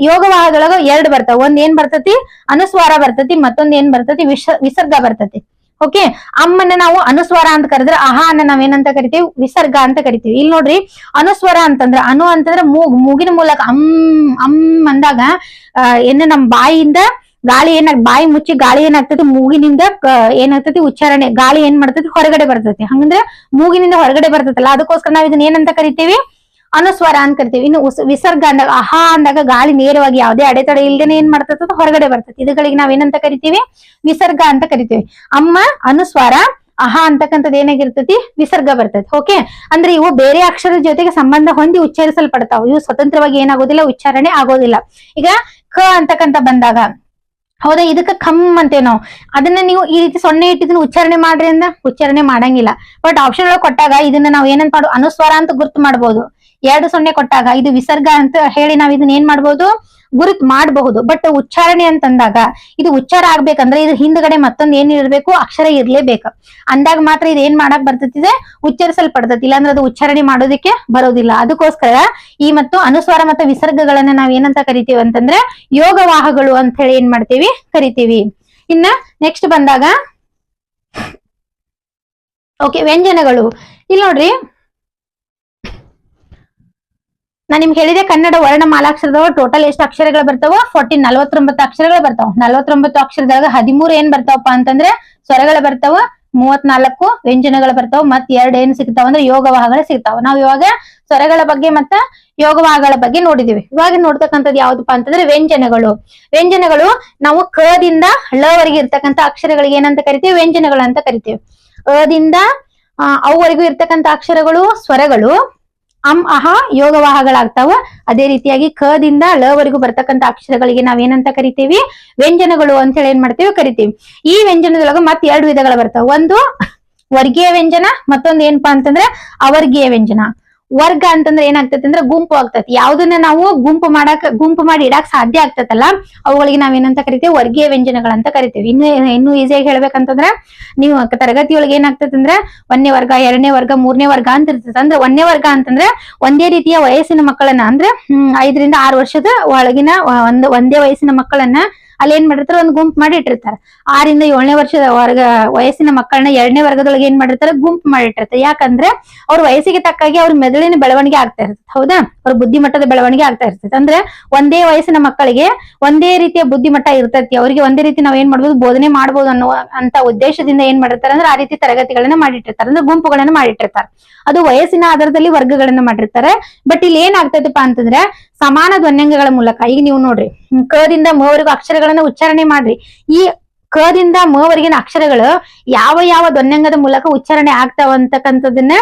ಯೋಗವಾಹದೊಳಗ 2 ಬರ್ತಾವ. ಒಂದ್ ಏನ್ ಬರ್ತತಿ ಅನುಸ್ವಾರ ಬರ್ತತಿ, ಮತ್ತೊಂದ್ ಏನ್ ಬರ್ತತಿ ವಿಸರ್ಗ ಬರ್ತತಿ. ಓಕೆ, ಅಮ್ಮನ್ನ ನಾವು ಅನುಸ್ವಾರ ಅಂತ ಕರೆದ್ರೆ ಅಹ ಅನ್ನ ನಾವೇನಂತ ಕರಿತೀವಿ ವಿಸರ್ಗ ಅಂತ ಕರಿತೀವಿ. ಇಲ್ಲಿ ನೋಡ್ರಿ ಅನುಸ್ವರ ಅಂತಂದ್ರ ಅಂತಂದ್ರೆ ಮೂಗಿನ ಮೂಲಕ ಅಂದಾಗ ಏನು ನಮ್ ಬಾಯಿಯಿಂದ ಗಾಳಿ ಬಾಯಿ ಮುಚ್ಚಿ ಗಾಳಿ ಏನಾಗ್ತತಿ ಮೂಗಿನಿಂದ ಏನಾಗ್ತತಿ ಉಚ್ಚಾರಣೆ, ಗಾಳಿ ಏನ್ ಮಾಡ್ತತಿ ಹೊರಗಡೆ ಬರ್ತತಿ. ಹಂಗಂದ್ರೆ ಮೂಗಿನಿಂದ ಹೊರಗಡೆ ಬರ್ತತಲ್ಲ, ಅದಕ್ಕೋಸ್ಕರ ನಾವ್ ಇದನ್ನ ಏನಂತ ಕರಿತೀವಿ ಅನುಸ್ವರ ಅಂತ ಕರಿತೀವಿ. ಇನ್ನು ವಿಸರ್ಗ ಅಂದಾಗ ಅಹ ಅಂದಾಗ ಗಾಳಿ ನೇರವಾಗಿ ಯಾವುದೇ ಅಡೆತಡೆ ಇಲ್ದೇನೆ ಏನ್ ಮಾಡ್ತದ ಹೊರಗಡೆ ಬರ್ತದೆ. ಇದುಗಳಿಗೆ ನಾವ್ ಏನಂತ ಕರಿತೀವಿ ವಿಸರ್ಗ ಅಂತ ಕರಿತೀವಿ. ಅಮ್ಮ ಅನುಸ್ವಾರ, ಅಹ ಅಂತಕ್ಕಂಥದ್ದು ಏನಾಗಿರ್ತತಿ ವಿಸರ್ಗ ಬರ್ತದೆ. ಓಕೆ, ಅಂದ್ರೆ ಇವು ಬೇರೆ ಅಕ್ಷರದ ಜೊತೆಗೆ ಸಂಬಂಧ ಹೊಂದಿ ಉಚ್ಚರಿಸಲ್ಪಡ್ತಾವ. ಇವು ಸ್ವತಂತ್ರವಾಗಿ ಏನಾಗೋದಿಲ್ಲ, ಉಚ್ಚಾರಣೆ ಆಗೋದಿಲ್ಲ. ಈಗ ಕ ಅಂತಕ್ಕಂಥ ಬಂದಾಗ ಹೌದಾ, ಇದಕ್ಕ ಖಮ್ ಅಂತೇವ್ ನಾವು. ಅದನ್ನ ನೀವು ಈ ರೀತಿ ಸೊನ್ನೆ ಇಟ್ಟಿದ್ದನ್ನ ಉಚ್ಚಾರಣೆ ಮಾಡ್ರಿ ಅಂದ ಉಚ್ಚಾರಣೆ ಮಾಡಂಗಿಲ್ಲ. ಬಟ್ ಆಪ್ಷನ್ ಒಳಗೆ ಕೊಟ್ಟಾಗ ಇದನ್ನ ನಾವ್ ಏನಂತ ಮಾಡು ಅನುಸ್ವಾರ ಅಂತ ಗುರ್ತು ಮಾಡ್ಬೋದು. 2 ಸೊನ್ನೆ ಕೊಟ್ಟಾಗ ಇದು ವಿಸರ್ಗ ಅಂತ ಹೇಳಿ ನಾವ್ ಇದನ್ನ ಏನ್ ಮಾಡ್ಬೋದು ಗುರುತ್ ಮಾಡಬಹುದು. ಬಟ್ ಉಚ್ಚಾರಣೆ ಅಂತಂದಾಗ ಇದು ಉಚ್ಚಾರ ಆಗ್ಬೇಕಂದ್ರೆ ಇದು ಹಿಂದ್ಗಡೆ ಮತ್ತೊಂದ್ ಏನ್ ಇರ್ಬೇಕು, ಅಕ್ಷರ ಇರ್ಲೇಬೇಕು. ಅಂದಾಗ ಮಾತ್ರ ಇದು ಏನ್ ಮಾಡಕ್ ಬರ್ತತಿದೆ, ಉಚ್ಚರಿಸಲ್ಪಡ್ತತಿ. ಇಲ್ಲಾಂದ್ರೆ ಅದು ಉಚ್ಚಾರಣೆ ಮಾಡೋದಕ್ಕೆ ಬರೋದಿಲ್ಲ. ಅದಕ್ಕೋಸ್ಕರ ಈ ಮತ್ತು ಅನುಸ್ವಾರ ಮತ್ತು ವಿಸರ್ಗಗಳನ್ನ ನಾವ್ ಏನಂತ ಕರಿತೀವಿ ಅಂತಂದ್ರೆ ಯೋಗವಾಹಗಳು ಅಂತ ಹೇಳಿ ಏನ್ ಮಾಡ್ತೀವಿ ಕರಿತೀವಿ. ಇನ್ನ ನೆಕ್ಸ್ಟ್ ಬಂದಾಗ ಓಕೆ ವ್ಯಂಜನಗಳು. ಇಲ್ಲಿ ನೋಡ್ರಿ, ನಾನ್ ನಿಮ್ಗೆ ಹೇಳಿದೆ ಕನ್ನಡ ವರ್ಣ ಮಾಲಾಕ್ಷರದವ ಟೋಟಲ್ ಎಷ್ಟು ಅಕ್ಷರಗಳು ಬರ್ತಾವ 49 ಅಕ್ಷರಗಳು ಬರ್ತಾವ. 49 ಅಕ್ಷರದಾಗ 13 ಏನ್ ಬರ್ತಾವಪ್ಪ ಅಂತಂದ್ರೆ ಸ್ವರಗಳು ಬರ್ತಾವ, 34 ವ್ಯಂಜನಗಳು ಬರ್ತಾವ, ಮತ್ 2 ಏನ್ ಸಿಗ್ತಾವ ಅಂದ್ರೆ ಯೋಗವಾಹಗಳು ಸಿಗ್ತಾವ. ನಾವ್ ಇವಾಗ ಸ್ವರಗಳ ಬಗ್ಗೆ ಮತ್ತ ಯೋಗವಾಹಗಳ ಬಗ್ಗೆ ನೋಡಿದೀವಿ. ಇವಾಗ ನೋಡ್ತಕ್ಕಂಥದ್ದು ಯಾವ್ದಪ್ಪ ಅಂತಂದ್ರೆ ವ್ಯಂಜನಗಳು. ವ್ಯಂಜನಗಳು ನಾವು ಕದಿಂದ ಳ ವರೆಗೆ ಇರ್ತಕ್ಕಂಥ ಅಕ್ಷರಗಳಿಗೆ ಏನಂತ ಕರಿತೀವಿ ವ್ಯಂಜನಗಳು ಅಂತ ಕರಿತೀವಿ. ಅದಿಂದ ಅವರೆಗೂ ಇರ್ತಕ್ಕಂಥ ಅಕ್ಷರಗಳು ಸ್ವರಗಳು, ಅಹ ಯೋಗವಾಹಗಳಾಗ್ತಾವ. ಅದೇ ರೀತಿಯಾಗಿ ಕದಿಂದ ಳ ವರೆಗೂ ಬರ್ತಕ್ಕಂಥ ಅಕ್ಷರಗಳಿಗೆ ನಾವೇನಂತ ಕರಿತೀವಿ ವ್ಯಂಜನಗಳು ಅಂತ ಹೇಳಿ ಏನ್ ಮಾಡ್ತೀವಿ ಕರಿತೀವಿ. ಈ ವ್ಯಂಜನದೊಳಗ ಮತ್ 2 ವಿಧಗಳು ಬರ್ತಾವ. ಒಂದು ವರ್ಗೀಯ ವ್ಯಂಜನ, ಮತ್ತೊಂದು ಏನಪ್ಪಾ ಅಂತಂದ್ರೆ ಅವರ್ಗೀಯ ವ್ಯಂಜನ. ವರ್ಗ ಅಂತಂದ್ರೆ ಏನಾಗ್ತೈತಿ ಅಂದ್ರೆ ಗುಂಪು ಆಗ್ತೈತಿ. ಯಾವ್ದನ್ನ ನಾವು ಗುಂಪು ಮಾಡಿ ಇಡಾಕ್ ಸಾಧ್ಯ ಆಗ್ತತಲ್ಲ ಅವುಗಳಿಗೆ ನಾವೇನಂತ ಕರಿತೀವಿ ವರ್ಗೀಯ ವ್ಯಂಜನಗಳಂತ ಕರಿತೀವಿ. ಇನ್ನು ಈಸಿಯಾಗಿ ಹೇಳ್ಬೇಕಂತಂದ್ರೆ ನೀವು ತರಗತಿಯೊಳಗೆ ಏನಾಗ್ತೈತಿ ಅಂದ್ರೆ 1ನೇ ವರ್ಗ 2ನೇ ವರ್ಗ 3ನೇ ವರ್ಗ ಅಂತ ಇರ್ತದೆ. ಅಂದ್ರೆ 1ನೇ ವರ್ಗ ಅಂತಂದ್ರೆ ಒಂದೇ ರೀತಿಯ ವಯಸ್ಸಿನ ಮಕ್ಕಳನ್ನ ಅಂದ್ರೆ 5 ರಿಂದ 6 ವರ್ಷದ ಒಳಗಿನ ಒಂದೇ ವಯಸ್ಸಿನ ಮಕ್ಕಳನ್ನ ಅಲ್ಲಿ ಏನ್ ಮಾಡಿರ್ತಾರೆ ಒಂದು ಗುಂಪು ಮಾಡಿ ಇಟ್ಟಿರ್ತಾರೆ. 6 ರಿಂದ 7ನೇ ವರ್ಷದ ವಯಸ್ಸಿನ ಮಕ್ಕಳನ್ನ 2ನೇ ವರ್ಗದೊಳಗೆ ಏನ್ ಮಾಡಿರ್ತಾರೆ ಗುಂಪು ಮಾಡಿಟ್ಟಿರ್ತಾರೆ. ಯಾಕಂದ್ರೆ ಅವ್ರ ವಯಸ್ಸಿಗೆ ತಕ್ಕಾಗಿ ಅವ್ರ ಮೆದುಳಿನ ಬೆಳವಣಿಗೆ ಆಗ್ತಾ ಇರ್ತದೆ. ಹೌದಾ, ಅವ್ರ ಬುದ್ಧಿಮಟ್ಟದ ಬೆಳವಣಿಗೆ ಆಗ್ತಾ ಇರ್ತದೆ. ಅಂದ್ರೆ ಒಂದೇ ವಯಸ್ಸಿನ ಮಕ್ಕಳಿಗೆ ಒಂದೇ ರೀತಿಯ ಬುದ್ಧಿಮಟ್ಟ ಇರ್ತೈತಿ, ಅವರಿಗೆ ಒಂದೇ ರೀತಿ ನಾವ್ ಏನ್ ಮಾಡ್ಬೋದು ಬೋಧನೆ ಮಾಡ್ಬೋದು ಅನ್ನೋ ಅಂತ ಉದ್ದೇಶದಿಂದ ಏನ್ ಮಾಡಿರ್ತಾರೆ ಅಂದ್ರೆ ಆ ರೀತಿ ತರಗತಿಗಳನ್ನ ಮಾಡಿಟ್ಟಿರ್ತಾರೆ, ಅಂದ್ರೆ ಗುಂಪುಗಳನ್ನ ಮಾಡಿಟ್ಟಿರ್ತಾರೆ. ಅದು ವಯಸ್ಸಿನ ಆಧಾರದಲ್ಲಿ ವರ್ಗಗಳನ್ನ ಮಾಡಿರ್ತಾರೆ. ಬಟ್ ಇಲ್ಲಿ ಏನಾಗ್ತೈತಪ್ಪ ಅಂತಂದ್ರೆ ಸಮಾನ ಧ್ವನ್ಯಂಗಗಳ ಮೂಲಕ. ಈಗ ನೀವು ನೋಡ್ರಿ, ಕದಿಂದ ಮವರೆಗೂ ಅಕ್ಷರಗಳನ್ನ ಉಚ್ಚಾರಣೆ ಮಾಡ್ರಿ. ಈ ಕದಿಂದ ಮವರೆಗಿನ ಅಕ್ಷರಗಳು ಯಾವ ಯಾವ ಧ್ವನ್ಯಂಗದ ಮೂಲಕ ಉಚ್ಚಾರಣೆ ಆಗ್ತಾವ ಅಂತಕ್ಕಂಥದನ್ನ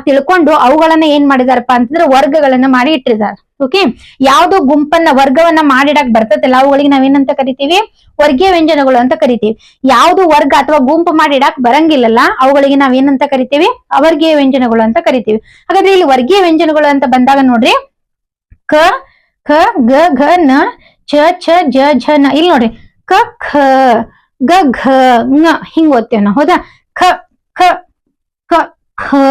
ತಿಳ್ಕೊಂಡು ಅವುಗಳನ್ನ ಏನ್ ಮಾಡಿದಾರಪ್ಪ ಅಂತಂದ್ರೆ ವರ್ಗಗಳನ್ನ ಮಾಡಿ ಇಟ್ಟಿದ್ದಾರೆ. ಓಕೆ, ಯಾವ್ದು ಗುಂಪನ್ನ ವರ್ಗವನ್ನ ಮಾಡಿಡಕ್ ಬರ್ತತಿಲ್ಲ ಅವುಗಳಿಗೆ ನಾವೇನಂತ ಕರಿತೀವಿ ವರ್ಗೀಯ ವ್ಯಂಜನಗಳು ಅಂತ ಕರಿತೀವಿ. ಯಾವ್ದು ವರ್ಗ ಅಥವಾ ಗುಂಪು ಮಾಡಿಡಕ್ ಬರಂಗಿಲ್ಲಲ್ಲ ಅವುಗಳಿಗೆ ನಾವೇನಂತ ಕರಿತೀವಿ ಅವರ್ಗೀಯ ವ್ಯಂಜನಗಳು ಅಂತ ಕರಿತೀವಿ. ಹಾಗಾದ್ರೆ ಇಲ್ಲಿ ವರ್ಗೀಯ ವ್ಯಂಜನಗಳು ಅಂತ ಬಂದಾಗ ನೋಡ್ರಿ, ಕ ಖ ಗ ಘ ನ ಚ ಛ ಜ ಝ ನ. ಇಲ್ಲಿ ನೋಡ್ರಿ ಕ ಖ ಗ ಘ ङ ಹಿಂಗ್ ಓದ್ತೇವ್ ನಾವು. ಹೌದಾ, ಖ ಖ ಕ ಖ.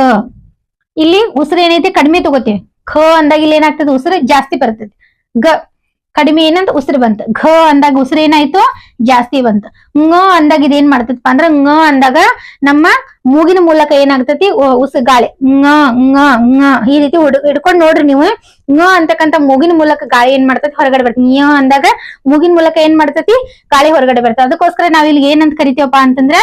ಇಲ್ಲಿ ಉಸಿರು ಏನೈತಿ ಕಡಿಮೆ ತಗೋತೀವಿ. ಖ ಅಂದಾಗ ಇಲ್ಲಿ ಏನಾಗ್ತದೆ ಉಸಿರು ಜಾಸ್ತಿ ಬರ್ತದೆ. ಗ ಕಡಿಮೆ ಏನಂತ ಉಸಿರು ಬಂತ. ಘ ಅಂದಾಗ ಉಸಿರು ಏನಾಯ್ತು ಜಾಸ್ತಿ ಬಂತ. ङ ಅಂದಾಗ ಇದೇನ್ ಮಾಡ್ತದಪ್ಪ ಅಂದ್ರ ङ ಅಂದಾಗ ನಮ್ಮ ಮೂಗಿನ ಮೂಲಕ ಏನಾಗ್ತತಿ ಉಸಿರು ಗಾಳಿ ङ ङ ङ ಈ ರೀತಿ ಹಿಡ್ಕೊಂಡ್ ನೋಡ್ರಿ ನೀವು. ङ ಅಂತಕ್ಕಂಥ ಮೂಗಿನ ಮೂಲಕ ಗಾಳಿ ಏನ್ ಮಾಡ್ತತಿ ಹೊರಗಡೆ ಬರ್ತದೆ. ಞ ಅಂದಾಗ ಮೂಗಿನ ಮೂಲಕ ಏನ್ ಮಾಡ್ತತಿ ಗಾಳಿ ಹೊರಗಡೆ ಬರ್ತದೆ. ಅದಕ್ಕೋಸ್ಕರ ನಾವ್ ಇಲ್ಲಿ ಏನಂತ ಕರಿತೀವಪ್ಪ ಅಂತಂದ್ರೆ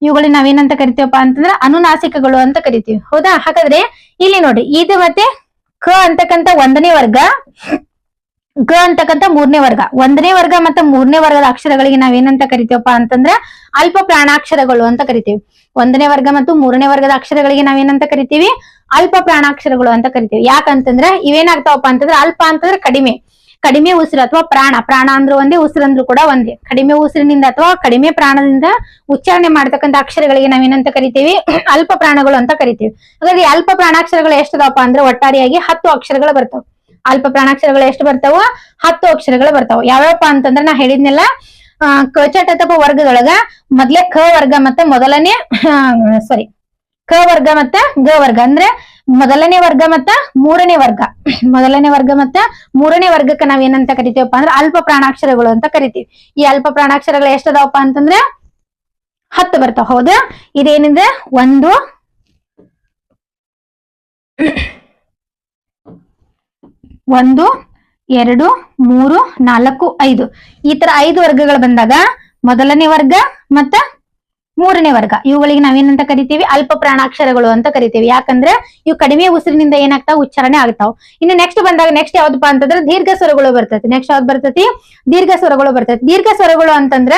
ಇವುಗಳನ್ನ ನಾವೇನಂತ ಕರಿತೀವಪ್ಪ ಅಂತಂದ್ರೆ ಅನುನಾಸಿಕಗಳು ಅಂತ ಕರಿತೀವಿ. ಹೌದಾ, ಹಾಗಾದ್ರೆ ಇಲ್ಲಿ ನೋಡ್ರಿ ಇದು ಮತ್ತೆ ಕ ಅಂತಕ್ಕಂಥ 1ನೇ ವರ್ಗ, ಗ ಅಂತಕ್ಕಂಥ 3ನೇ ವರ್ಗ. 1ನೇ ವರ್ಗ ಮತ್ತೆ 3ನೇ ವರ್ಗದ ಅಕ್ಷರಗಳಿಗೆ ನಾವೇನಂತ ಕರಿತೀವಪ್ಪ ಅಂತಂದ್ರೆ ಅಲ್ಪ ಪ್ರಾಣಾಕ್ಷರಗಳು ಅಂತ ಕರಿತೀವಿ. 1ನೇ ವರ್ಗ ಮತ್ತು 3ನೇ ವರ್ಗದ ಅಕ್ಷರಗಳಿಗೆ ನಾವೇನಂತ ಕರಿತೀವಿ ಅಲ್ಪ ಪ್ರಾಣಾಕ್ಷರಗಳು ಅಂತ ಕರಿತೀವಿ. ಯಾಕಂತಂದ್ರೆ ಇವೇನಾಗ್ತಾವಪ್ಪ ಅಂತಂದ್ರೆ ಅಲ್ಪ ಅಂತಂದ್ರೆ ಕಡಿಮೆ ಉಸಿರು ಅಥವಾ ಪ್ರಾಣ ಅಂದ್ರೂ ಒಂದೇ, ಉಸಿರಂದ್ರೂ ಕೂಡ ಒಂದೇ. ಕಡಿಮೆ ಉಸಿರಿನಿಂದ ಅಥವಾ ಕಡಿಮೆ ಪ್ರಾಣದಿಂದ ಉಚ್ಚಾರಣೆ ಮಾಡ್ತಕ್ಕಂಥ ಅಕ್ಷರಗಳಿಗೆ ನಾವೇನಂತ ಕರಿತೀವಿ ಅಲ್ಪ ಪ್ರಾಣಗಳು ಅಂತ ಕರಿತೀವಿ. ಹಾಗಾಗಿ ಅಲ್ಪ ಪ್ರಾಣಾಕ್ಷರಗಳು ಎಷ್ಟದಪ್ಪ ಅಂದ್ರೆ ಒಟ್ಟಾರೆಯಾಗಿ 10 ಅಕ್ಷರಗಳು ಬರ್ತಾವ. ಅಲ್ಪ ಪ್ರಾಣಾಕ್ಷರಗಳು ಎಷ್ಟು ಬರ್ತಾವ 10 ಅಕ್ಷರಗಳು ಬರ್ತಾವ. ಯಾವ್ಯಾವಪ್ಪ ಅಂತಂದ್ರೆ ನಾ ಹೇಳಿದ್ನೆಲ್ಲ ಕಚಟ ಅಥವಾ ವರ್ಗದೊಳಗ ಮೊದ್ಲೇ ಕ ವರ್ಗ ಮತ್ತೆ ಮೊದಲನೇ ಕ ವರ್ಗ ಮತ್ತ ಗ ವರ್ಗ ಅಂದ್ರೆ ಮೊದಲನೇ ವರ್ಗ ಮತ್ತ ಮೂರನೇ ವರ್ಗ. ಮೊದಲನೇ ವರ್ಗ ಮತ್ತ ಮೂರನೇ ವರ್ಗಕ್ಕೆ ನಾವ್ ಏನಂತ ಕರಿತೀವಪ್ಪ ಅಂದ್ರೆ ಅಲ್ಪ ಪ್ರಾಣಾಕ್ಷರಗಳು ಅಂತ ಕರಿತೀವಿ. ಈ ಅಲ್ಪ ಪ್ರಾಣಾಕ್ಷರಗಳು ಎಷ್ಟದಾವಪ್ಪ ಅಂತಂದ್ರೆ 10 ಬರ್ತಾವ. ಹೌದಾ? ಇದೇನಿದೆ 1 2 3 4 5 ಈ ತರ 5 ವರ್ಗಗಳು ಬಂದಾಗ ಮೊದಲನೇ ವರ್ಗ ಮತ್ತ ಮೂರನೇ ವರ್ಗ ಇವುಗಳಿಗೆ ನಾವೇನಂತ ಕರಿತೀವಿ? ಅಲ್ಪ ಪ್ರಾಣಾಕ್ಷರಗಳು ಅಂತ ಕರಿತೀವಿ. ಯಾಕಂದ್ರೆ ಇವು ಕಡಿಮೆ ಉಸಿರಿನಿಂದ ಏನಾಗ್ತಾವ? ಉಚ್ಚಾರಣೆ ಆಗ್ತಾವ. ಇನ್ನು ನೆಕ್ಸ್ಟ್ ಬಂದಾಗ ನೆಕ್ಸ್ಟ್ ಯಾವ್ದಪ್ಪ ಅಂತಂದ್ರೆ ದೀರ್ಘ ಸ್ವರಗಳು ಬರ್ತೈತಿ. ನೆಕ್ಸ್ಟ್ ಯಾವ್ದು ಬರ್ತೈತಿ? ದೀರ್ಘ ಸ್ವರಗಳು ಬರ್ತೈತಿ. ದೀರ್ಘ ಸ್ವರಗಳು ಅಂತಂದ್ರೆ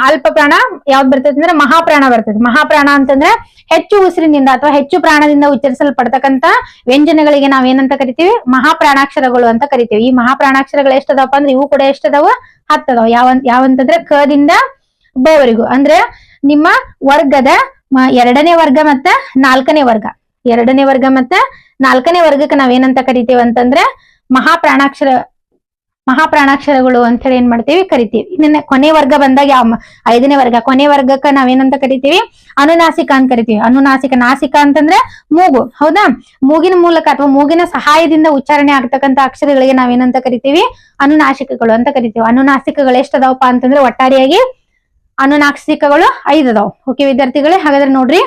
ಅಲ್ಪ ಪ್ರಾಣ ಯಾವ್ದು ಬರ್ತೈತಿ ಅಂದ್ರೆ ಮಹಾಪ್ರಾಣ ಬರ್ತೈತಿ. ಮಹಾಪ್ರಾಣ ಅಂತಂದ್ರೆ ಹೆಚ್ಚು ಉಸಿರಿನಿಂದ ಅಥವಾ ಹೆಚ್ಚು ಪ್ರಾಣದಿಂದ ಉಚ್ಚರಿಸಲ್ಪಡ್ತಕ್ಕಂತ ವ್ಯಂಜನಗಳಿಗೆ ನಾವೇನಂತ ಕರಿತೀವಿ? ಮಹಾಪ್ರಾಣಾಕ್ಷರಗಳು ಅಂತ ಕರಿತೀವಿ. ಈ ಮಹಾಪ್ರಾಣಾಕ್ಷರಗಳು ಎಷ್ಟದಾವಪ್ಪ ಅಂದ್ರೆ ಇವು ಕೂಡ ಎಷ್ಟದಾವ? 10 ಅದಾವ. ಯಾವಂತಂದ್ರೆ ಕದಿಂದ ಬವರೆಗೂ. ಅಂದ್ರೆ ನಿಮ್ಮ ವರ್ಗದ 2ನೇ ವರ್ಗ ಮತ್ತ 4ನೇ ವರ್ಗ, 2ನೇ ವರ್ಗ ಮತ್ತ 4ನೇ ವರ್ಗಕ್ಕೆ ನಾವೇನಂತ ಕರಿತೀವಿ ಅಂತಂದ್ರೆ ಮಹಾಪ್ರಾಣಾಕ್ಷರಗಳು ಅಂತ ಹೇಳಿ ಏನ್ ಮಾಡ್ತೀವಿ? ಕರಿತೀವಿ. ಇನ್ನ ಕೊನೆ ವರ್ಗ ಬಂದಾಗ 5ನೇ ವರ್ಗ, ಕೊನೆ ವರ್ಗಕ್ಕ ನಾವೇನಂತ ಕರಿತೀವಿ? ಅನುನಾಸಿಕ ಅಂತ ಕರಿತೀವಿ. ಅನುನಾಸಿಕ, ನಾಸಿಕ ಅಂತಂದ್ರೆ ಮೂಗು. ಹೌದಾ? ಮೂಗಿನ ಮೂಲಕ ಅಥವಾ ಮೂಗಿನ ಸಹಾಯದಿಂದ ಉಚ್ಚಾರಣೆ ಆಗ್ತಕ್ಕಂತ ಅಕ್ಷರಗಳಿಗೆ ನಾವೇನಂತ ಕರಿತೀವಿ? ಅನುನಾಸಿಕಗಳು ಅಂತ ಕರಿತೀವಿ. ಅನುನಾಸಿಕಗಳು ಎಷ್ಟದಾವಪ್ಪ ಅಂತಂದ್ರೆ ಒಟ್ಟಾರೆಯಾಗಿ ಅನುನಾಸಿಕಗಳು 5 ಅದಾವ. ಓಕೆ ವಿದ್ಯಾರ್ಥಿಗಳೇ, ಹಾಗಾದ್ರೆ ನೋಡ್ರಿ,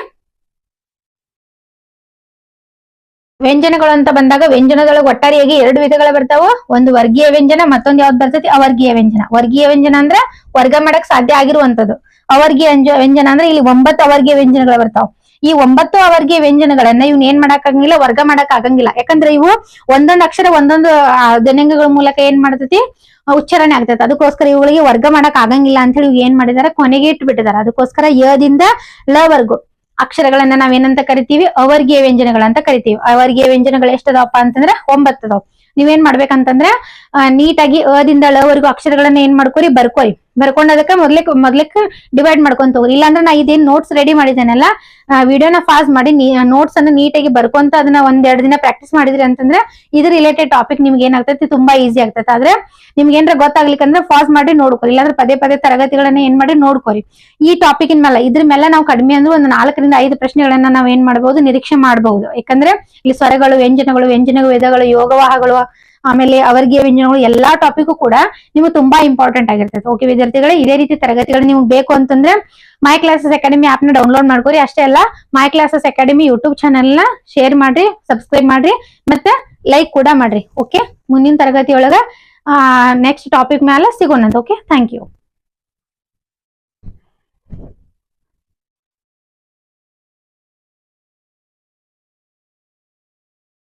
ವ್ಯಂಜನಗಳು ಅಂತ ಬಂದಾಗ ವ್ಯಂಜನದೊಳಗೆ ಒಟ್ಟಾರೆಯಾಗಿ 2 ವಿಧಗಳು ಬರ್ತಾವ. ಒಂದು ವರ್ಗೀಯ ವ್ಯಂಜನ, ಮತ್ತೊಂದು ಯಾವ್ದು ಬರ್ತೈತಿ? ಅವರ್ಗೀಯ ವ್ಯಂಜನ. ವರ್ಗೀಯ ವ್ಯಂಜನ ಅಂದ್ರೆ ವರ್ಗ ಮಾಡಕ್ ಸಾಧ್ಯ ಆಗಿರುವಂತದ್ದು. ಅವರ್ಗೀಯ ವ್ಯಂಜನ ಅಂದ್ರೆ ಇಲ್ಲಿ 9 ಅವರ್ಗೀಯ ವ್ಯಂಜನಗಳು ಬರ್ತಾವ. ಈ 9 ಅವರ್ಗೀಯ ವ್ಯಂಜನಗಳನ್ನ ಇವ್ನ ಏನ್ ಮಾಡಕ್ ಆಗಂಗಿಲ್ಲ? ವರ್ಗ ಮಾಡಕ್ ಆಗಂಗಿಲ್ಲ. ಯಾಕಂದ್ರೆ ಇವು ಒಂದೊಂದು ಅಕ್ಷರ ಒಂದೊಂದು ಜನಾಂಗಗಳ ಮೂಲಕ ಏನ್ ಮಾಡ್ತೈತಿ? ಉಚ್ಚಾರಣೆ ಆಗ್ತೈತಿ. ಅದಕ್ಕೋಸ್ಕರ ಇವುಗಳಿಗೆ ವರ್ಗ ಮಾಡಕ್ ಆಗಂಗಿಲ್ಲ ಅಂತ ಹೇಳಿ ಏನ್ ಮಾಡಿದಾರೆ? ಕೊನೆಗೆ ಇಟ್ಬಿಟ್ಟಿದ್ದಾರೆ. ಅದಕ್ಕೋಸ್ಕರ ಯ-ದಿಂದ ಲ-ವರ್ಗು ಅಕ್ಷರಗಳನ್ನ ನಾವೇನಂತ ಕರಿತೀವಿ? ಅವರ್ಗೀಯ ವ್ಯಂಜನಗಳಂತ ಕರಿತೀವಿ. ಅವರ್ಗೀಯ ವ್ಯಂಜನಗಳು ಎಷ್ಟದಾವಪ್ಪ ಅಂತಂದ್ರೆ 9 ಅದಾವ. ನೀವೇನ್ ಮಾಡ್ಬೇಕಂತಂದ್ರೆ ನೀಟಾಗಿ ಅ-ದಿಂದ ಲ-ವರ್ಗು ಅಕ್ಷರಗಳನ್ನ ಏನ್ ಮಾಡ್ಕೋರಿ? ಬರ್ಕೋರಿ. ಬರ್ಕೊಂಡದಕ್ಕೆ ಮೊದ್ಲಿಕ್ಕೆ ಡಿವೈಡ್ ಮಾಡ್ಕೊಂತ ಹೋಗ್ರಿ. ಇಲ್ಲಾಂದ್ರೆ ನಾ ಇದೇನ್ ನೋಟ್ಸ್ ರೆಡಿ ಮಾಡಿದ್ದೇನಲ್ಲ, ವಿಡಿಯೋನ ಪಾಸ್ ಮಾಡಿ ನೋಟ್ಸ್ ಅನ್ನ ನೀಟಾಗಿ ಬರ್ಕೊಂತ ಅದನ್ನ 1-2 ದಿನ ಪ್ರಾಕ್ಟೀಸ್ ಮಾಡಿದ್ರಿ ಅಂತಂದ್ರೆ ಇದ್ರ ರಿಲೇಟೆಡ್ ಟಾಪಿಕ್ ನಿಮ್ಗೆ ಏನಾಗ್ತೈತಿ? ತುಂಬಾ ಈಸಿ ಆಗ್ತೈತೆ. ಆದ್ರೆ ನಿಮ್ಗೆ ಏನಾರ ಗೊತ್ತಾಗ್ಲಿಕ್ಕಂದ್ರೆ ಪಾಸ್ ಮಾಡಿ ನೋಡ್ಕೋರಿ. ಇಲ್ಲಾಂದ್ರೆ ಪದೇ ತರಗತಿಗಳನ್ನ ಏನ್ ಮಾಡಿ ನೋಡ್ಕೋರಿ. ಈ ಟಾಪಿಕ್ ಮೇಲೆ ಇದ್ರ ಮೇಲೆ ನಾವು ಕಡಿಮೆ ಅಂದ್ರೆ ಒಂದು 4ರಿಂದ 5 ಪ್ರಶ್ನೆಗಳನ್ನ ನಾವ್ ಏನ್ ಮಾಡಬಹುದು? ನಿರೀಕ್ಷೆ ಮಾಡಬಹುದು. ಯಾಕಂದ್ರೆ ಇಲ್ಲಿ ಸ್ವರಗಳು, ವ್ಯಂಜನ ವೇದಗಳು, ಯೋಗವಾಹಗಳು, ಆಮೇಲೆ ಅವರ್ಗೀಯ ವ್ಯಂಜನಗಳು ಎಲ್ಲಾ ಟಾಪಿಕ್ ಕೂಡ ನಿಮ್ಗೆ ತುಂಬಾ ಇಂಪಾರ್ಟೆಂಟ್ ಆಗಿರ್ತೈತೆ. ಓಕೆ ವಿದ್ಯಾರ್ಥಿಗಳೇ, ಇದೇ ರೀತಿ ತರಗತಿಗಳು ನಿಮ್ಗೆ ಬೇಕು ಅಂತಂದ್ರೆ ಮೈ ಕ್ಲಾಸಸ್ ಅಕಾಡೆಮಿ ಆಪ್ ನ ಡೌನ್ಲೋಡ್ ಮಾಡ್ಕೋರಿ. ಅಷ್ಟೇ ಅಲ್ಲ, my classes academy YouTube channel ನ ಶೇರ್ ಮಾಡ್ರಿ, ಸಬ್ಸ್ಕ್ರೈಬ್ ಮಾಡ್ರಿ, ಮತ್ತೆ ಲೈಕ್ ಕೂಡ ಮಾಡ್ರಿ. ಓಕೆ, ಮುಂದಿನ ತರಗತಿ ಒಳಗ ನೆಕ್ಸ್ಟ್ ಟಾಪಿಕ್ ಮೇಲೆ ಸಿಗೋಣ. Okay, thank you.